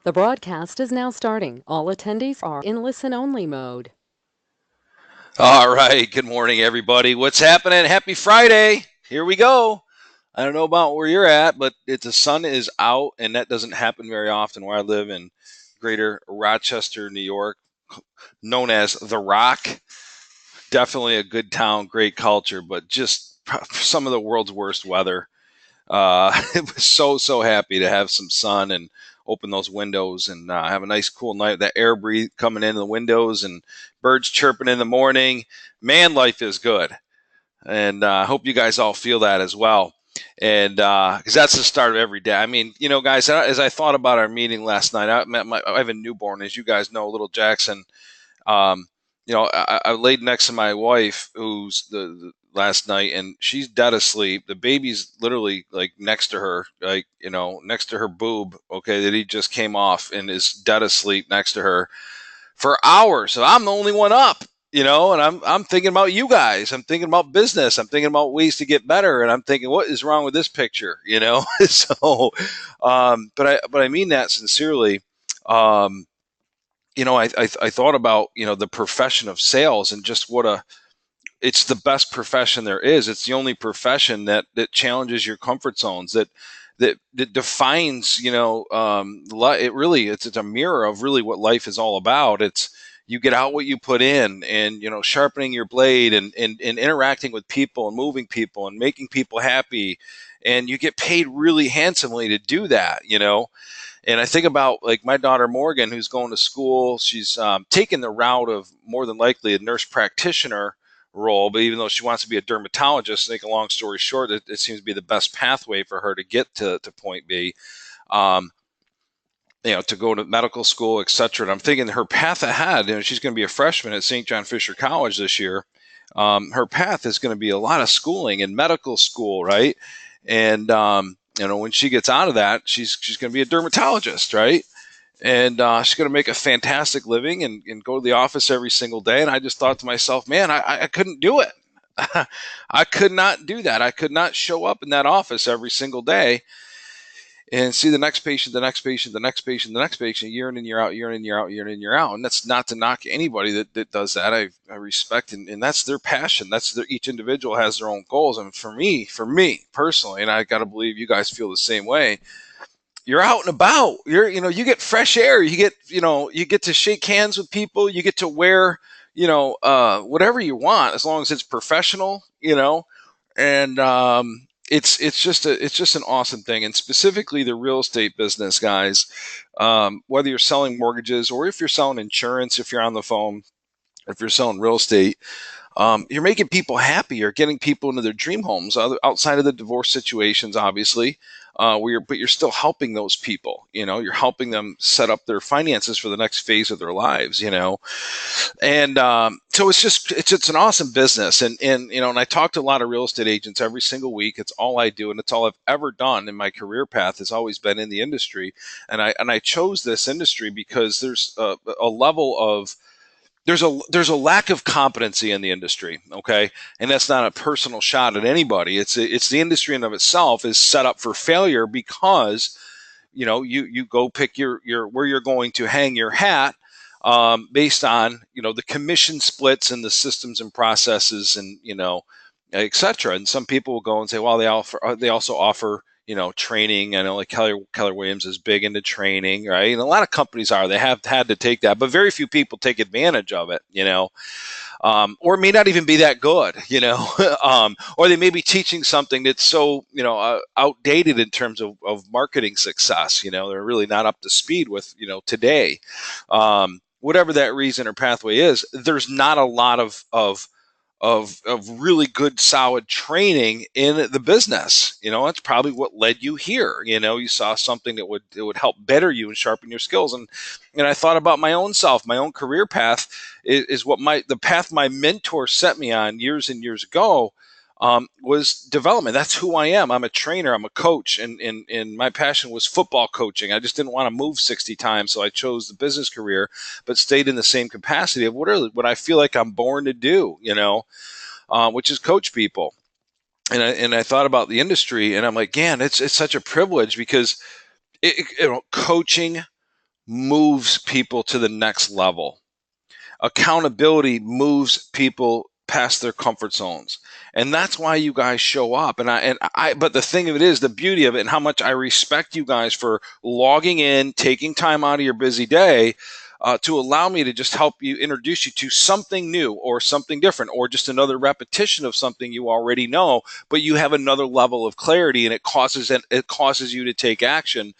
The broadcast is now starting. All attendees are in listen-only mode. All right. Good morning, everybody. What's happening? Happy Friday. Here we go. I don't know about where you're at, but the sun is out, and that doesn't happen very often where I live in greater Rochester, New York, known as The Rock. Definitely a good town, great culture, but just some of the world's worst weather. It was so happy to have some sun and open those windows and have a nice cool night. That air breathe coming in the windows and birds chirping in the morning. Man, life is good, and I hope you guys all feel that as well. And because that's the start of every day. I mean, guys, as I thought about our meeting last night, I have a newborn, as you guys know, little Jackson. Um, I laid next to my wife, who's the last night, and she's dead asleep. The baby's literally like next to her, like next to her boob. Okay, that he just came off and is dead asleep next to her for hours. So I'm the only one up. And I'm thinking about you guys. I'm thinking about business. I'm thinking about ways to get better, and I'm thinking, what is wrong with this picture? So, but I mean that sincerely. Um, I thought about the profession of sales and just it's the best profession there is. It's the only profession that challenges your comfort zones, that defines it's a mirror of really what life is all about. It's you get out what you put in, and sharpening your blade, and interacting with people and moving people and making people happy, and you get paid really handsomely to do that. And I think about like my daughter Morgan, who's going to school. She's taken the route of more than likely a nurse practitioner role, but even though she wants to be a dermatologist, to make a long story short, it seems to be the best pathway for her to get to point B. Um, to go to medical school, etc. And I'm thinking her path ahead. She's going to be a freshman at St. John Fisher College this year. Her path is going to be a lot of schooling and medical school, right? And when she gets out of that, she's going to be a dermatologist, right? And she's going to make a fantastic living and go to the office every single day. And I just thought to myself, man, I couldn't do it. I could not do that. I could not show up in that office every single day and see the next patient, the next patient, the next patient, the next patient, year in and year out, year in and year out, year in and year out. And that's not to knock anybody that does that. I respect, and that's their passion. Each individual has their own goals. And for me personally, and I got to believe you guys feel the same way, you're out and about. You get fresh air. You get to shake hands with people. You get to wear, whatever you want, as long as it's professional. And it's just an awesome thing. And specifically the real estate business, guys. Whether you're selling mortgages or if you're selling insurance, if you're on the phone, if you're selling real estate, you're making people happy. You're getting people into their dream homes outside of the divorce situations, obviously. But you're still helping those people. You're helping them set up their finances for the next phase of their lives. And so it's an awesome business. And I talk to a lot of real estate agents every single week. It's all I do, and it's all I've ever done in my career path. Has always been in the industry, and I chose this industry because there's a level of there's a lack of competency in the industry, okay, and that's not a personal shot at anybody. It's the industry in of itself is set up for failure because you go pick your where you're going to hang your hat based on the commission splits and the systems and processes and etc. And some people will go and say, well, they also offer training. I know like Keller Williams is big into training, right? And a lot of companies they have had to take that, but very few people take advantage of it. Or it may not even be that good. Or they may be teaching something that's so outdated in terms of marketing success. They're really not up to speed with today. Whatever that reason or pathway is, there's not a lot of really good solid training in the business. That's probably what led you here. You saw something that would help better you and sharpen your skills. And I thought about my own self. My own career path is what the path my mentor set me on years and years ago. Was development. That's who I am. I'm a trainer. I'm a coach, and my passion was football coaching. I just didn't want to move 60 times, so I chose the business career, but stayed in the same capacity of what I feel like I'm born to do. Which is coach people. And I thought about the industry, and I'm like, man, it's such a privilege because coaching moves people to the next level. Accountability moves people past their comfort zones. And that's why you guys show up. But the thing of it is, the beauty of it, and how much I respect you guys for logging in, taking time out of your busy day to allow me to just help you, introduce you to something new or something different, or just another repetition of something you already know, but you have another level of clarity, and it causes you to take action.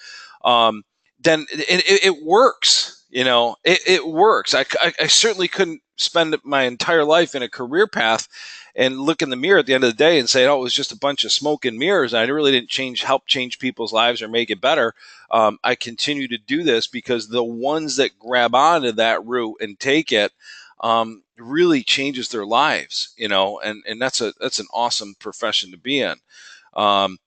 Um, then it works. It works. I certainly couldn't spend my entire life in a career path and look in the mirror at the end of the day and say, oh, it was just a bunch of smoke and mirrors. I really didn't help change people's lives or make it better. I continue to do this because the ones that grab onto that route and take it really changes their lives, and that's an awesome profession to be in.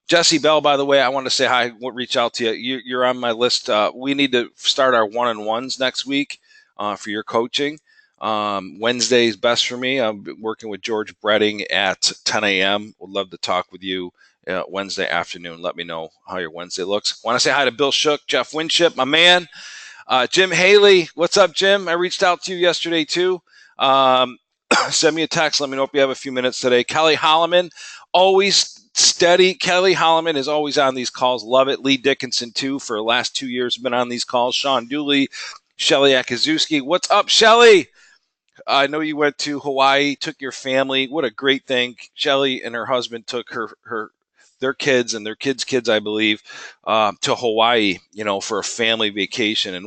Jesse Bell, by the way, I want to say hi. Reach out to you. You're on my list. We need to start our one-on-ones next week for your coaching. Wednesday is best for me. I'm working with George Bredding at 10 a.m. Would love to talk with you Wednesday afternoon. Let me know how your Wednesday looks. Want to say hi to Bill Shook, Jeff Winship, my man. Jim Haley, what's up, Jim? I reached out to you yesterday too. Send me a text. Let me know if you have a few minutes today. Kelly Holloman, always steady. Kelly Holloman is always on these calls. Love it. Lee Dickinson, too, for the last 2 years, been on these calls. Sean Dooley, Shelly Akazuski. What's up, Shelly? I know you went to Hawaii, took your family. What a great thing. Shelly and her husband took their kids and their kids, I believe, to Hawaii, for a family vacation. And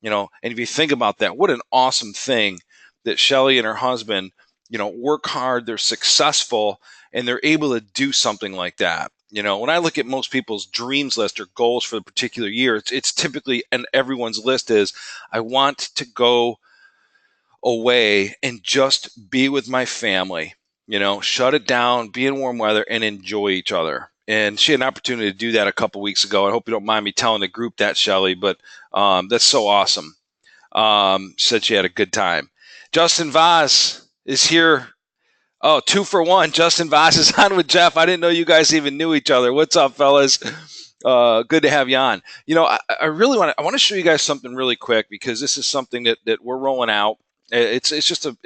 and if you think about that, what an awesome thing that Shelly and her husband, work hard, they're successful, and they're able to do something like that. When I look at most people's dreams list or goals for the particular year, it's typically, and everyone's list is, I want to go away and just be with my family, shut it down, be in warm weather, and enjoy each other. And she had an opportunity to do that a couple weeks ago. I hope you don't mind me telling the group that, Shelly, but that's so awesome. She said she had a good time. Justin Vaz is here. Oh, 2 for 1. Justin Vaz is on with Jeff. I didn't know you guys even knew each other. What's up, fellas? Good to have you on. I really want to show you guys something really quick, because this is something that we're rolling out. It's just a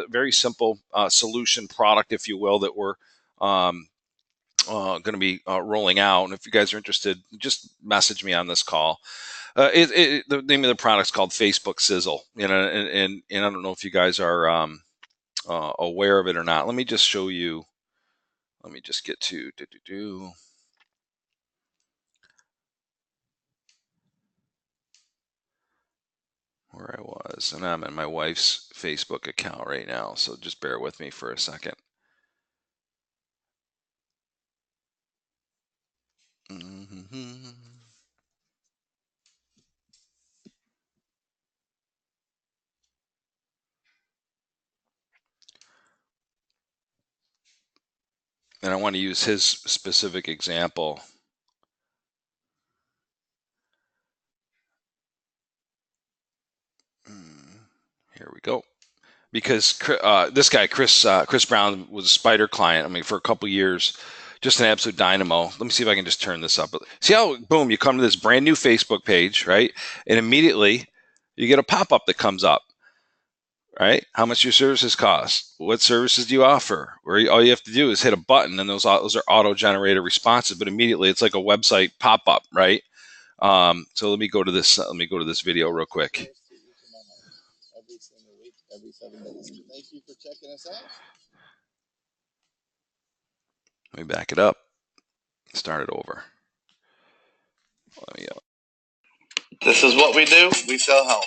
very simple solution product, if you will, that we're going to be rolling out. And if you guys are interested, just message me on this call. The name of the product is called Facebook Sizzle. And I don't know if you guys are aware of it or not. Let me just show you. Let me just get to where I was, and I'm in my wife's Facebook account right now, so just bear with me for a second. Mm-hmm. And I want to use his specific example. Here we go. Because this guy, Chris Brown, was a Spider client. I mean, for a couple years, just an absolute dynamo. Let me see if I can just turn this up. See how, boom, you come to this brand new Facebook page, right? And immediately you get a pop-up that comes up, right? How much your services cost? What services do you offer? Where all you have to do is hit a button, and those are auto-generated responses. But immediately, it's like a website pop-up, right? So let me go to this. Let me go to this video real quick. Every single week, every 7 days. Thank you for checking us out. Let me back it up. Start it over. This is what we do. We sell homes.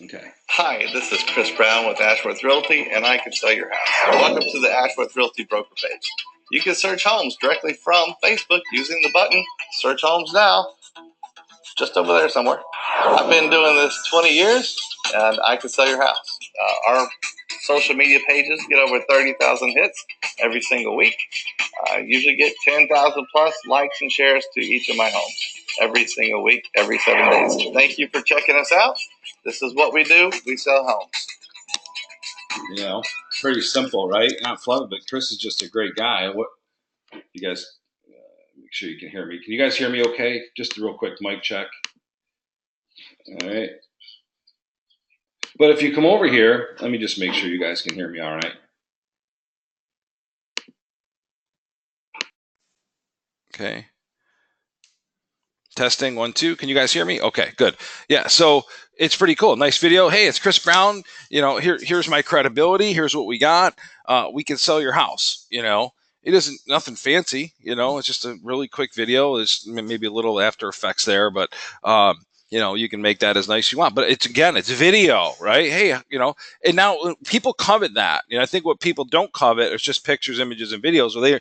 Okay. Hi, this is Chris Brown with Ashworth Realty, and I can sell your house. Welcome to the Ashworth Realty broker page. You can search homes directly from Facebook using the button Search Homes Now, just over there somewhere. I've been doing this 20 years, and I can sell your house. Our social media pages get over 30,000 hits every single week. I usually get 10,000 plus likes and shares to each of my homes every single week, every 7 days. Thank you for checking us out. This is what we do. We sell homes. Pretty simple, right? Not fun, but Chris is just a great guy. What you guys make sure you can hear me. Can you guys hear me okay? Just a real quick mic check. All right. But if you come over here, let me just make sure you guys can hear me all right. Okay. Testing 1, 2. Can you guys hear me? Okay, good. Yeah, so it's pretty cool. Nice video. Hey, it's Chris Brown. Here's my credibility. Here's what we got. We can sell your house. It isn't nothing fancy. It's just a really quick video. There's maybe a little After Effects there, but you can make that as nice as you want. But it's video, right? Hey, and now people covet that. I think what people don't covet is just pictures, images, and videos. Where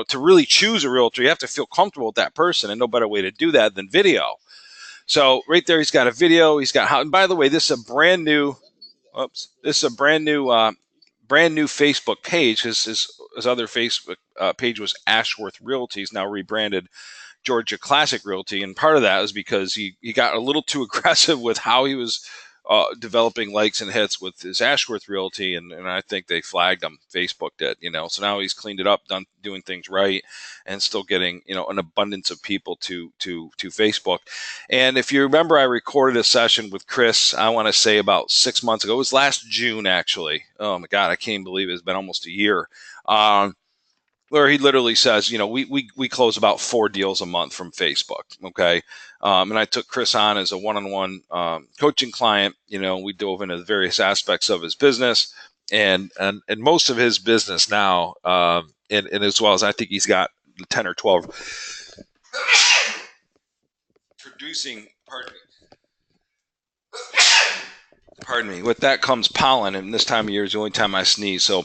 to really choose a realtor, you have to feel comfortable with that person, and no better way to do that than video. So right there, he's got a video. He's got how. And by the way, this is a brand new. Oops, this is a brand new Facebook page. His other Facebook page was Ashworth Realty. He's now rebranded Georgia Classic Realty, and part of that is because he got a little too aggressive with how he was developing likes and hits with his Ashworth Realty, and I think they flagged him. Facebook did, so now he's cleaned it up, doing things right, and still getting an abundance of people to Facebook. And if you remember, I recorded a session with Chris, I want to say about 6 months ago. It was last June, actually. Oh my God, I can't believe it's been almost a year. Where he literally says, we close about 4 deals a month from Facebook. Okay. And I took Chris on as a one-on-one coaching client. We dove into the various aspects of his business and most of his business now. And as well as I think he's got 10 or 12 producing, pardon me. With that comes pollen. And this time of year is the only time I sneeze. So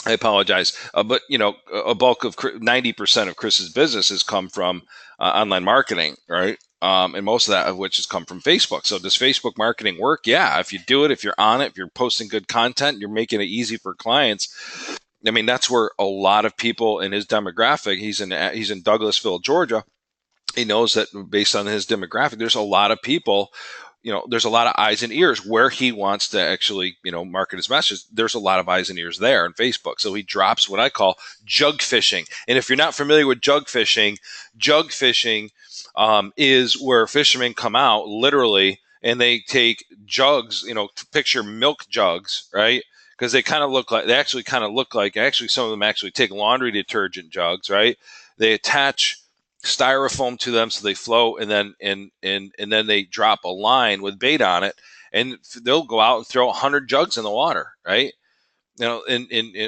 I apologize, but a bulk of 90% of Chris's business has come from online marketing, right? And most of that of which has come from Facebook. So does Facebook marketing work? Yeah, if you do it, if you're on it, if you're posting good content, you're making it easy for clients. I mean, that's where a lot of people in his demographic. He's in Douglasville, Georgia. He knows that based on his demographic, there's a lot of people. There's a lot of eyes and ears where he wants to actually, market his message. There's a lot of eyes and ears there on Facebook. So he drops what I call jug fishing. And if you're not familiar with jug fishing is where fishermen come out literally and they take jugs, picture milk jugs, right? Because they actually some of them actually take laundry detergent jugs, right? They attach styrofoam to them so they float, and then they drop a line with bait on it, and they'll go out and throw 100 jugs in the water, right? And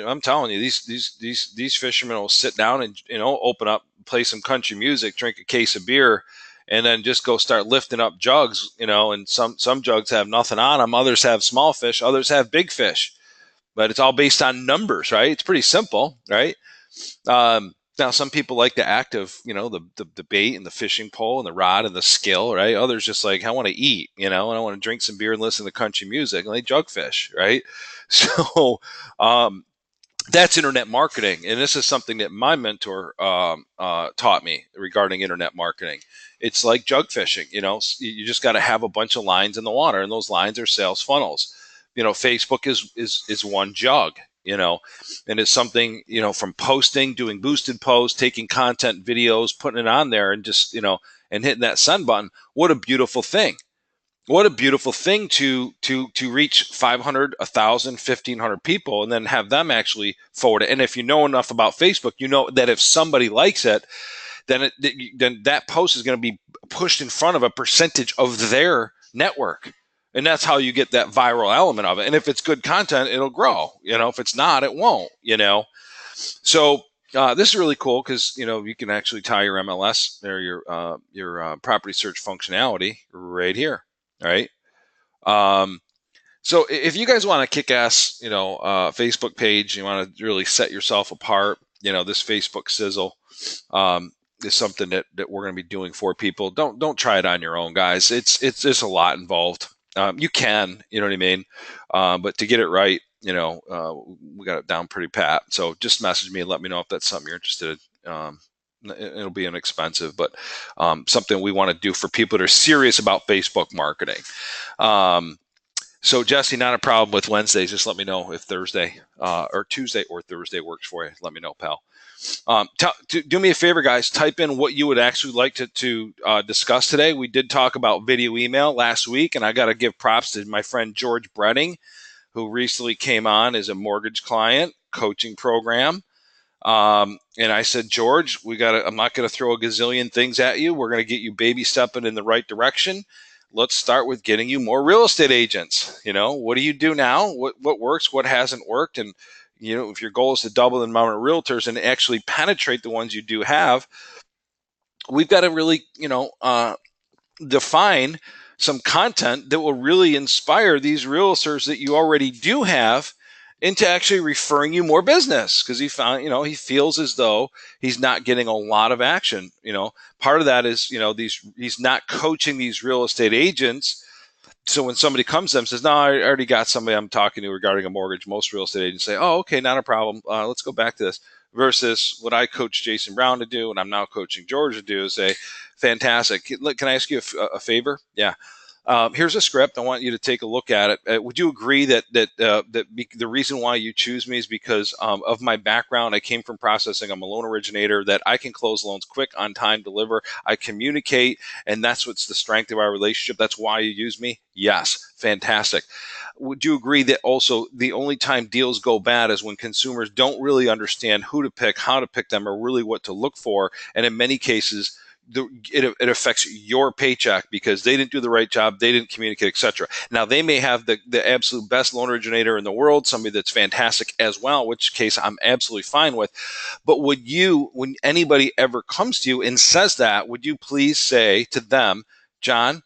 I'm telling you, these fishermen will sit down and open up, play some country music, drink a case of beer, and then just go start lifting up jugs, and some jugs have nothing on them, others have small fish, others have big fish, but it's all based on numbers, right? It's pretty simple, right? Now, some people like the act of, the bait and the fishing pole and the rod and the skill, right? Others just like, I want to eat, and I want to drink some beer and listen to country music, and they jug fish, right? So that's internet marketing. And this is something that my mentor taught me regarding internet marketing. It's like jug fishing, you just got to have a bunch of lines in the water, and those lines are sales funnels. Facebook is one jug. And it's something, from posting, doing boosted posts, taking content, videos, putting it on there, and just, and hitting that send button. What a beautiful thing. What a beautiful thing to reach 500, 1,000, 1,500 people, and then have them actually forward it. And if you know enough about Facebook, you know that if somebody likes it, then that post is going to be pushed in front of a percentage of their network. And that's how you get that viral element of it. And if it's good content, it'll grow. If it's not, it won't. So this is really cool because you can actually tie your MLS or your property search functionality right here. All right. So if you guys want a kick-ass Facebook page, you want to really set yourself apart. This Facebook sizzle is something that we're going to be doing for people. Don't try it on your own, guys. It's just a lot involved. You can, you know what I mean? But to get it right, we got it down pretty pat. So just message me and let me know if that's something you're interested in. It'll be inexpensive, but something we want to do for people that are serious about Facebook marketing. So Jesse, not a problem with Wednesdays. Just let me know if Thursday or Tuesday or Thursday works for you. Let me know, pal. Do me a favor, guys. Type in what you would actually like to discuss today. We did talk about video email last week, and I got to give props to my friend George Bretting, who recently came on as a mortgage client coaching program. And I said, George, I'm not going to throw a gazillion things at you. We're going to get you baby stepping in the right direction. Let's start with getting you more real estate agents. What do you do now? What works? What hasn't worked? And, if your goal is to double the amount of realtors and actually penetrate the ones you do have, we've got to really, define some content that will really inspire these realtors that you already do have into actually referring you more business, because he feels as though he's not getting a lot of action. Part of that is, he's not coaching these real estate agents. So when somebody comes to them and says, no, I already got somebody I'm talking to regarding a mortgage, most real estate agents say, oh, okay, not a problem. Let's go back to this. Versus what I coached Jason Brown to do, and I'm now coaching George to do, is say, fantastic. Can I ask you a favor? Yeah. Here's a script. I want you to take a look at it. Would you agree that the reason why you choose me is because of my background? I came from processing. I'm a loan originator. That I can close loans quick, on time, deliver. I communicate, and that's what's the strength of our relationship. That's why you use me. Yes, fantastic. Would you agree that also the only time deals go bad is when consumers don't really understand who to pick, how to pick them, or really what to look for, and in many cases, it affects your paycheck because they didn't do the right job, they didn't communicate, etc. Now, they may have the absolute best loan originator in the world, somebody that's fantastic as well, which case I'm absolutely fine with. But when anybody ever comes to you and says that, would you please say to them, John,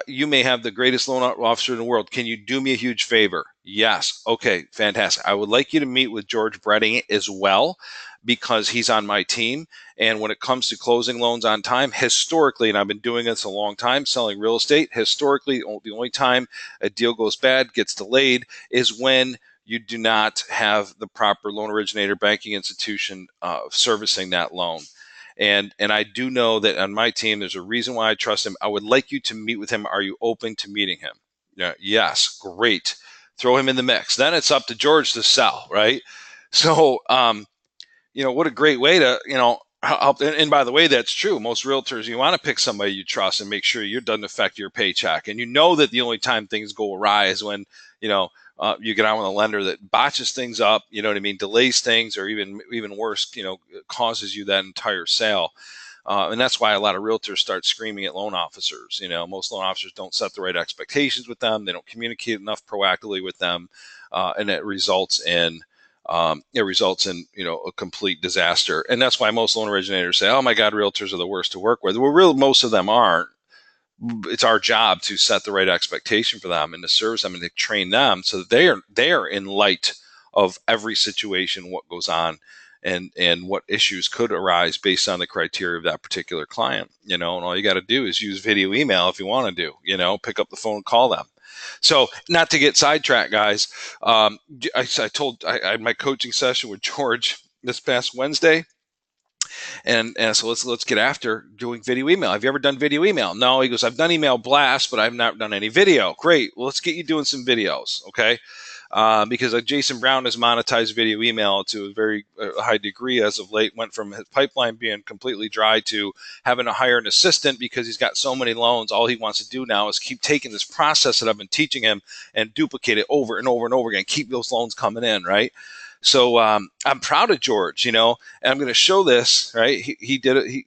you may have the greatest loan officer in the world. Can you do me a huge favor? Yes. Okay, fantastic. I would like you to meet with George Bretting as well, because he's on my team. And when it comes to closing loans on time, historically, and I've been doing this a long time, selling real estate, historically, the only time a deal goes bad, gets delayed, is when you do not have the proper loan originator, banking institution servicing that loan. And I do know that on my team, there's a reason why I trust him. I would like you to meet with him. Are you open to meeting him? Yeah, yes, great. Throw him in the mix. Then it's up to George to sell, right? So, what a great way to, help. And by the way, that's true. Most realtors, you want to pick somebody you trust and make sure you doesn't affect your paycheck. And that the only time things go awry is when, you get on with a lender that botches things up, you know what I mean, delays things, or even worse, causes you that entire sale. And that's why a lot of realtors start screaming at loan officers. Most loan officers don't set the right expectations with them. They don't communicate enough proactively with them. And it results in a complete disaster. And that's why most loan originators say, oh my God, realtors are the worst to work with. Well, most of them aren't. It's our job to set the right expectation for them and to service them and to train them so that they are in light of every situation, what goes on, and what issues could arise based on the criteria of that particular client. And all you got to do is use video email if you want to pick up the phone and call them. So, not to get sidetracked, guys, I had my coaching session with George this past Wednesday. And so let's get after doing video email. Have you ever done video email? No. He goes, I've done email blast, but I've not done any video. Great. Well, let's get you doing some videos. Okay. Because Jason Brown has monetized video email to a very high degree as of late. Went from his pipeline being completely dry to having to hire an assistant because he's got so many loans. All he wants to do now is keep taking this process that I've been teaching him and duplicate it over and over and over again. Keep those loans coming in, right? So I'm proud of George, and I'm going to show this, right? He did it.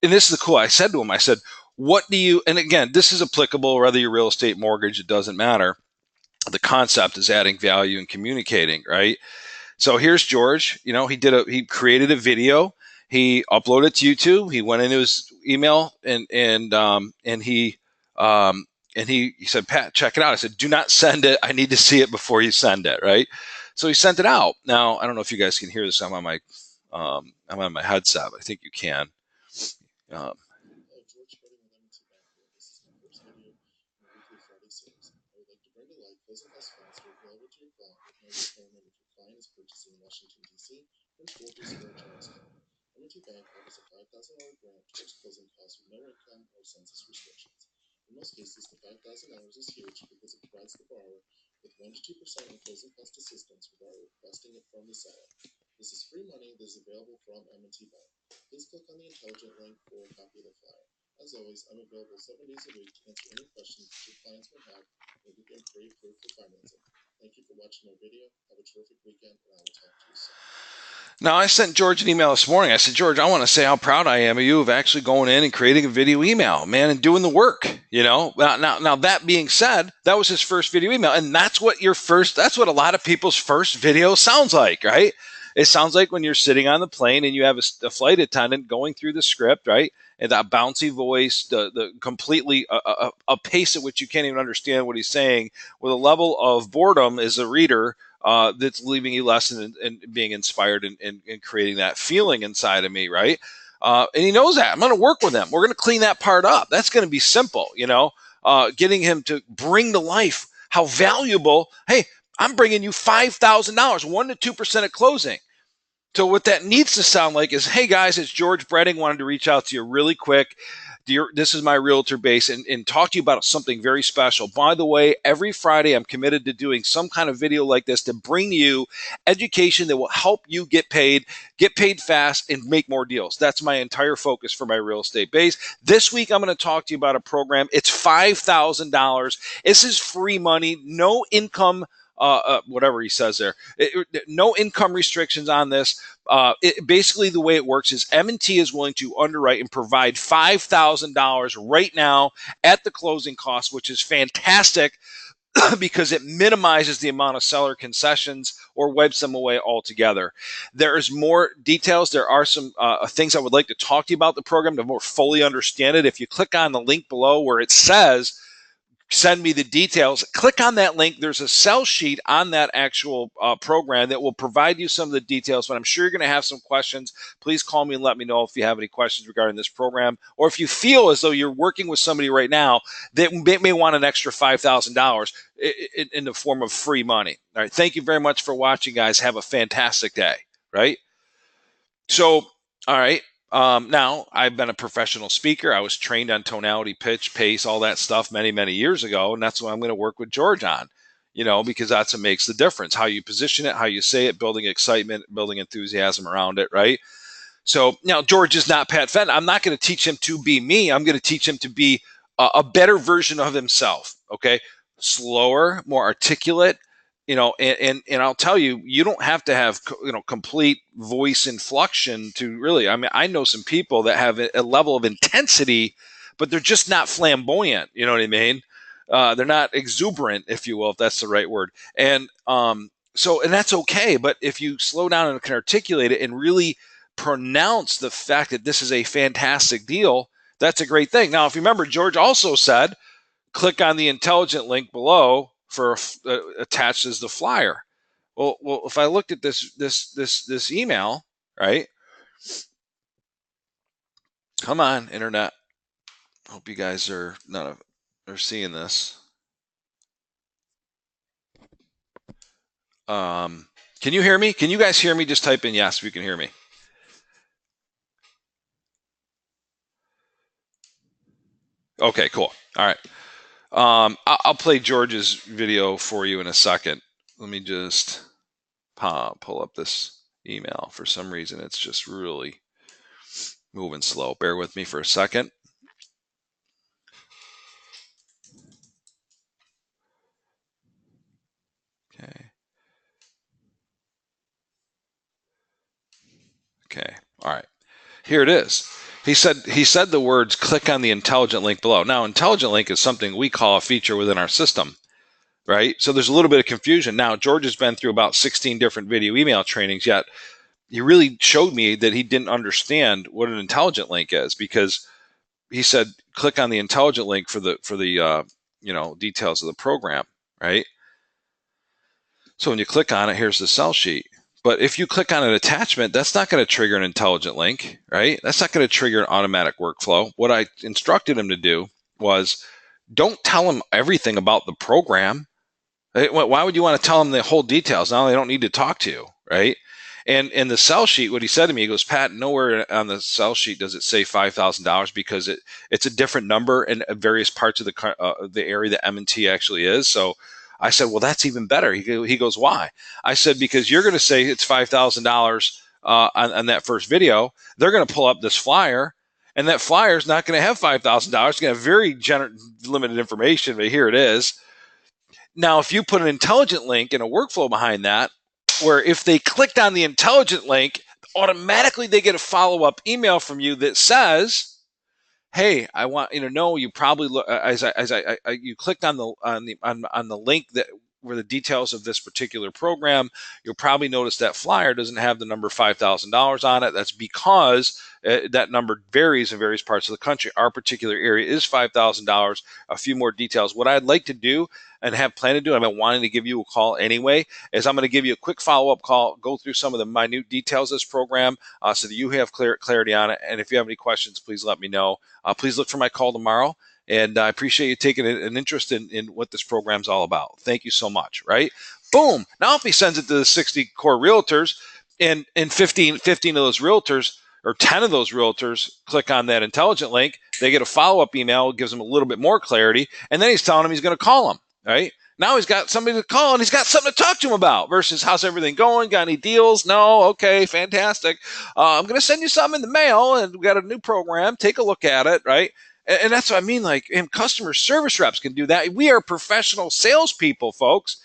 And this is the cool. I said to him, I said, what do you, and again, this is applicable whether you're real estate, mortgage, it doesn't matter. The concept is adding value and communicating, right? So here's George. He created a video. He uploaded it to YouTube. He went into his email and he said, Pat, check it out. I said, do not send it. I need to see it before you send it, right? So he sent it out. Now, I don't know if you guys can hear this. I'm on my headset, but I think you can. George Fenton with M&T Bank here. This is my first video in our weekly Friday series. I would like to bring to life closing costs faster available to your client with no requirement if your client is purchasing in Washington, D.C. from Forbes or Charleston. M&T Bank offers a $5,000 grant towards closing costs with no income or census restrictions. In most cases, the $5,000 is huge because it provides the borrower with 1 to 2% in closing cost assistance without requesting it from the seller. This is free money that is available from M&T Bank. Please click on the intelligent link for a copy of the flyer. As always, I'm available 7 days a week to answer any questions that your clients may have and give them pre-approved for financing. Thank you for watching my video. Have a terrific weekend, and I will talk to you soon. Now, I sent George an email this morning. I said, George, I want to say how proud I am of you of actually going in and creating a video email, man, and doing the work, you know. Now, that being said, that was his first video email. And that's what a lot of people's first video sounds like, right? It sounds like when you're sitting on the plane and you have a flight attendant going through the script, right? And that bouncy voice, the completely a pace at which you can't even understand what he's saying, with a level of boredom as a reader that's leaving you less and being inspired and creating that feeling inside of me, right? And he knows that. I'm going to work with him. We're going to clean that part up. That's going to be simple, you know, getting him to bring to life how valuable, hey, I'm bringing you $5,000, 1 to 2% at closing. So what that needs to sound like is, hey guys, it's George Bredding. Wanted to reach out to you really quick. This is my realtor base and talk to you about something very special. By the way, every Friday I'm committed to doing some kind of video like this to bring you education that will help you get paid fast, and make more deals. That's my entire focus for my real estate base. This week I'm going to talk to you about a program. It's $5,000. This is free money, no income. Whatever he says there, no income restrictions on this. Basically, the way it works is M&T is willing to underwrite and provide $5,000 right now at the closing cost, which is fantastic because it minimizes the amount of seller concessions or wipes them away altogether. There's more details. There are some things I would like to talk to you about the program to more fully understand it. If you click on the link below where it says send me the details, click on that link. There's a sell sheet on that actual program that will provide you some of the details, but I'm sure you're going to have some questions. Please call me and let me know if you have any questions regarding this program, or if you feel as though you're working with somebody right now that may want an extra $5,000 in the form of free money. All right. Thank you very much for watching, guys. Have a fantastic day. Right. So, all right. Now, I've been a professional speaker. I was trained on tonality, pitch, pace, all that stuff many, many years ago. And that's what I'm going to work with George on, you know, because that's what makes the difference. How you position it, how you say it, building excitement, building enthusiasm around it, right? So now George is not Pat Fenton. I'm not going to teach him to be me. I'm going to teach him to be a better version of himself, okay? Slower, more articulate, you know, and I'll tell you, you don't have to have, you know, complete voice inflection to really, I mean, I know some people that have a level of intensity, but they're just not flamboyant. You know what I mean? They're not exuberant, if you will, if that's the right word. And so that's okay. But if you slow down and can articulate it and really pronounce the fact that this is a fantastic deal, that's a great thing. Now, if you remember, George also said, click on the intelligent link below for attached as the flyer. Well, if I looked at this email, right? Come on, internet. Hope you guys are seeing this. Can you hear me? Can you guys hear me? Just type in yes if you can hear me. Okay, cool. All right. I'll play George's video for you in a second. Let me just pull up this email. For some reason, it's just really moving slow. Bear with me for a second. Okay. Okay. All right. Here it is. He said the words, click on the intelligent link below. Now, intelligent link is something we call a feature within our system, right? So there's a little bit of confusion. Now, George has been through about 16 different video email trainings, yet he really showed me that he didn't understand what an intelligent link is, because he said, click on the intelligent link for the you know, details of the program, right? So when you click on it, here's the sell sheet. But if you click on an attachment, that's not going to trigger an intelligent link, right? That's not going to trigger an automatic workflow. What I instructed him to do was, don't tell him everything about the program. Why would you want to tell them the whole details? Now they don't need to talk to you, right? And in the sell sheet, what he said to me, he goes, Pat, nowhere on the sell sheet does it say $5,000, because it's a different number in various parts of the area that M&T actually is. So I said, well, that's even better. He goes, why? I said, because you're going to say it's $5,000 on that first video. They're going to pull up this flyer, and that flyer is not going to have $5,000. It's going to have very limited information, but here it is. Now, if you put an intelligent link and a workflow behind that, where if they clicked on the intelligent link, automatically they get a follow-up email from you that says, hey, I want you to know you probably look you clicked on the link that where the details of this particular program. You'll probably notice that flyer doesn't have the number $5,000 on it. That's because that number varies in various parts of the country. Our particular area is $5,000. A few more details. What I'd like to do and have planned to do, I've been wanting to give you a call anyway, is I'm going to give you a quick follow-up call, go through some of the minute details of this program so that you have clarity on it. And if you have any questions, please let me know. Please look for my call tomorrow. And I appreciate you taking an interest in what this program's all about. Thank you so much, right? Boom. Now if he sends it to the 60 core realtors and 15 of those realtors or 10 of those realtors click on that intelligent link, they get a follow-up email, gives them a little bit more clarity, and then he's telling them he's going to call them, right? Now he's got somebody to call and he's got something to talk to him about versus how's everything going? Got any deals? No? Okay, fantastic. I'm going to send you something in the mail and we got a new program. Take a look at it, right? And that's what I mean, like, and customer service reps can do that. We are professional salespeople, folks.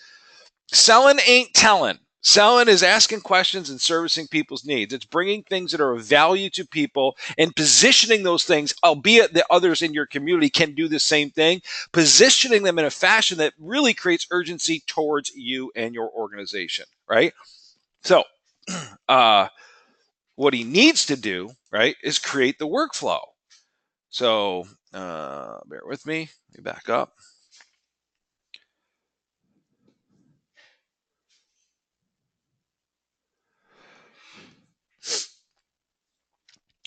Selling ain't telling. Selling is asking questions and servicing people's needs. It's bringing things that are of value to people and positioning those things, albeit that others in your community can do the same thing, positioning them in a fashion that really creates urgency towards you and your organization, right? So what he needs to do, right, is create the workflow. So bear with me. Let me back up.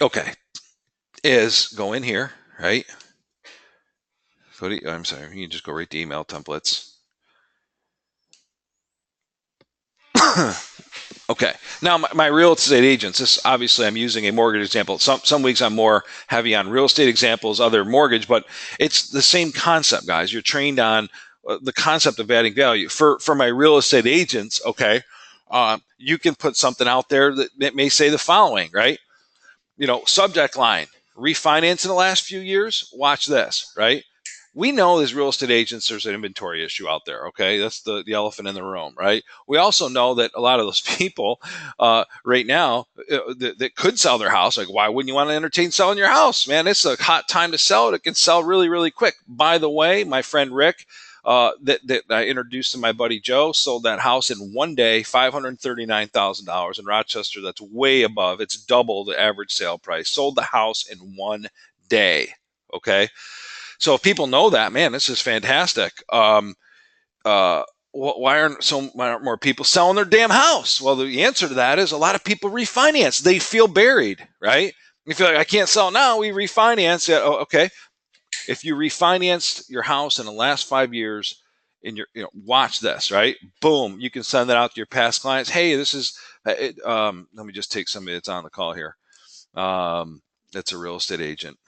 Okay, is go in here, right? I'm sorry, you can just go right to email templates. Okay, now my real estate agents, this obviously I'm using a mortgage example. Some weeks I'm more heavy on real estate examples, other mortgage, but it's the same concept, guys. You're trained on the concept of adding value. For my real estate agents, okay, you can put something out there that may say the following, right? Subject line, refinance in the last few years, watch this, right? We know as real estate agents, there's an inventory issue out there, okay? That's the elephant in the room, right? We also know that a lot of those people right now that could sell their house, like, why wouldn't you want to entertain selling your house? Man, it's a hot time to sell it. It can sell really, really quick. By the way, my friend Rick, that I introduced to my buddy Joe, sold that house in one day, $539,000 in Rochester. That's way above. It's double the average sale price. Sold the house in one day, okay? So if people know that, man, this is fantastic. Why aren't more people selling their damn house? Well, the answer to that is a lot of people refinance. They feel buried, right? You feel like, I can't sell now. We refinance it. Oh, okay. If you refinanced your house in the last 5 years, watch this, right? Boom, you can send that out to your past clients. Hey, this is. Let me just take somebody that's on the call here. That's a real estate agent.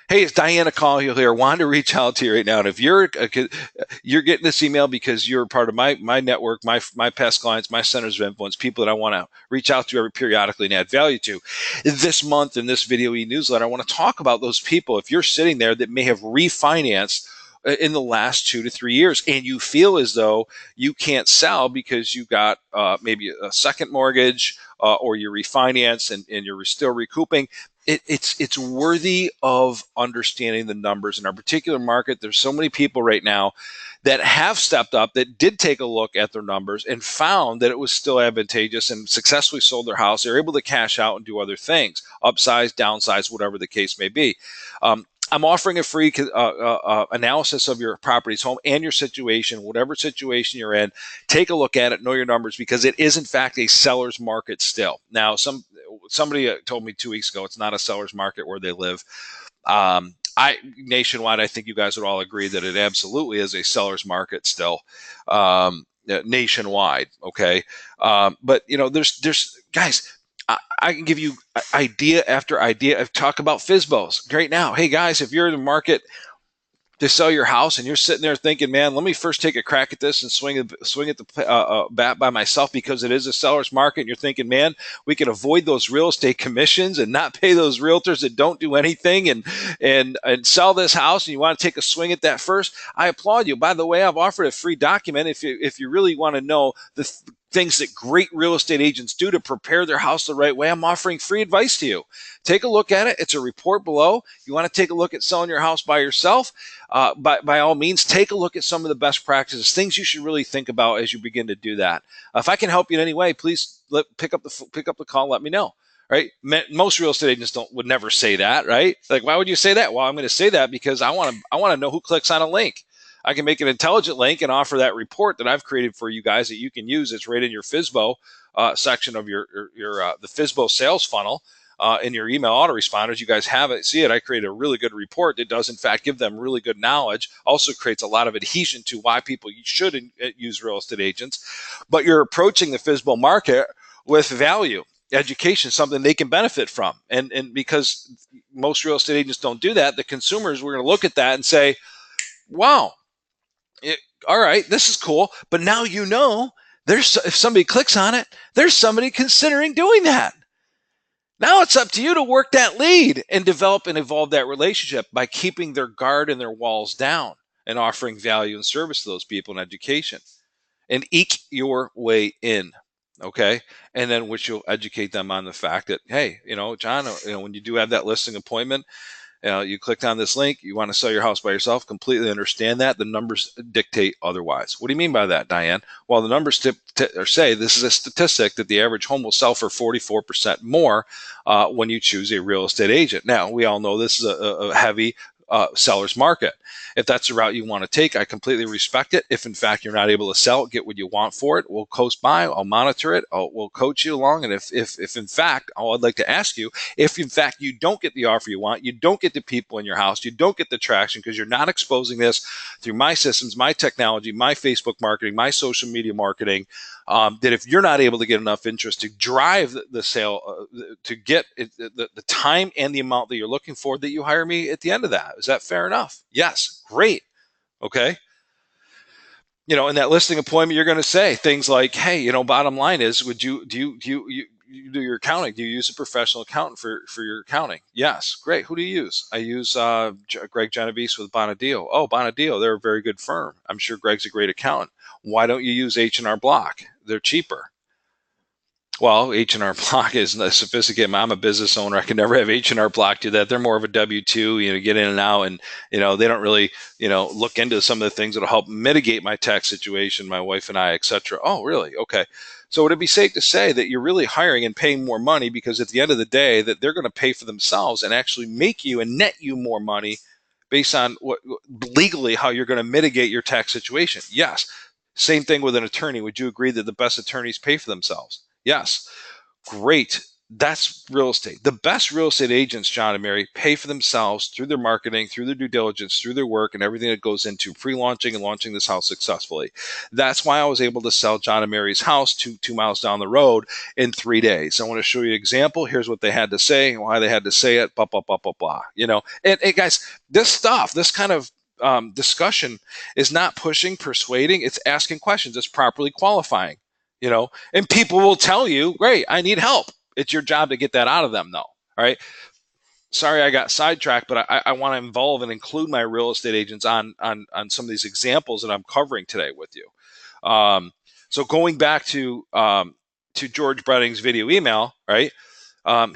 Hey, it's Diana calling you here. Wanted to reach out to you right now. And if you're getting this email because you're part of my network, my past clients, my centers of influence, people that I want to reach out to periodically and add value to. This month in this video e-newsletter, I want to talk about those people. If you're sitting there that may have refinanced in the last 2 to 3 years and you feel as though you can't sell because you got maybe a second mortgage or you refinanced and you're still recouping, it's worthy of understanding the numbers in our particular market. There's so many people right now that have stepped up, that did take a look at their numbers and found that it was still advantageous and successfully sold their house. They're able to cash out and do other things, upsize, downsize, whatever the case may be. I'm offering a free analysis of your property's home and your situation, whatever situation you're in. Take a look at it, know your numbers, because it is in fact a seller's market still. Now, somebody told me 2 weeks ago it's not a seller's market where they live. Nationwide, I think you guys would all agree that it absolutely is a seller's market still, nationwide. Okay, but there's guys. I can give you idea after idea. I've talked about FSBOs right now. Hey guys, if you're in the market to sell your house, and you're sitting there thinking, man, let me first take a crack at this and swing at the bat by myself, because it is a seller's market. And you're thinking, man, we can avoid those real estate commissions and not pay those realtors that don't do anything, and sell this house, and you want to take a swing at that first. I applaud you. By the way, I've offered a free document if you really want to know the things that great real estate agents do to prepare their house the right way. I'm offering free advice to you. Take a look at it. It's a report below. You want to take a look at selling your house by yourself? By all means, take a look at some of the best practices, things you should really think about as you begin to do that. If I can help you in any way, please pick up the call. Let me know. Right? Most real estate agents would never say that, right? Like, why would you say that? Well, I'm going to say that because I want to know who clicks on a link. I can make an intelligent link and offer that report that I've created for you guys that you can use. It's right in your FSBO section of your the FSBO sales funnel in your email autoresponders. You guys have it, see it. I created a really good report that does, in fact, give them really good knowledge. Also creates a lot of adhesion to why people should use real estate agents. But you're approaching the FSBO market with value. Education, something they can benefit from. And because most real estate agents don't do that, the consumers, we're going to look at that and say, wow, all right, this is cool. But now if somebody clicks on it, there's somebody considering doing that. Now it's up to you to work that lead and develop and evolve that relationship by keeping their guard and their walls down and offering value and service to those people in education. And eke your way in. Okay. And then which you'll educate them on the fact that, hey, John, when you do have that listing appointment, you clicked on this link, you want to sell your house by yourself, completely understand that. The numbers dictate otherwise. What do you mean by that, Diane? Well, the numbers say this is a statistic that the average home will sell for 44% more when you choose a real estate agent. Now, we all know this is a heavy seller's market. If that's the route you want to take, I completely respect it. If in fact you're not able to sell it, get what you want for it, we'll coast by, I'll monitor it, we'll coach you along. And if in fact, I'd like to ask you, if in fact you don't get the offer you want, you don't get the people in your house, you don't get the traction because you're not exposing this through my systems, my technology, my Facebook marketing, my social media marketing, that if you're not able to get enough interest to drive the sale, to get the time and the amount that you're looking for, that you hire me at the end of that. Is that fair enough? Yes. Great. Okay. In that listing appointment, you're going to say things like, hey, bottom line is, do you do your accounting? Do you use a professional accountant for your accounting? Yes. Great. Who do you use? I use Greg Genovese with Bonadeo. Oh, Bonadeo, they're a very good firm. I'm sure Greg's a great accountant. Why don't you use H&R Block? They're cheaper. Well, H&R Block is a sophisticated. I'm a business owner. I can never have H&R Block do that. They're more of a W-2, get in and out, and they don't really, look into some of the things that'll help mitigate my tax situation, my wife and I, et cetera. Oh, really? Okay. So would it be safe to say that you're really hiring and paying more money because at the end of the day that they're going to pay for themselves and actually make you and net you more money based on what legally how you're going to mitigate your tax situation? Yes. Same thing with an attorney. Would you agree that the best attorneys pay for themselves? Yes. Great. That's real estate. The best real estate agents, John and Mary, pay for themselves through their marketing, through their due diligence, through their work, and everything that goes into pre-launching and launching this house successfully. That's why I was able to sell John and Mary's house 2 miles down the road in 3 days. I want to show you an example. Here's what they had to say, why they had to say it, blah, blah, blah, blah, blah. And guys, this kind of discussion is not pushing, persuading. It's asking questions. It's properly qualifying. And people will tell you, great, I need help. It's your job to get that out of them, though. All right. Sorry, I got sidetracked, but I want to involve and include my real estate agents on some of these examples that I'm covering today with you. So going back to George Brenning's video email, right?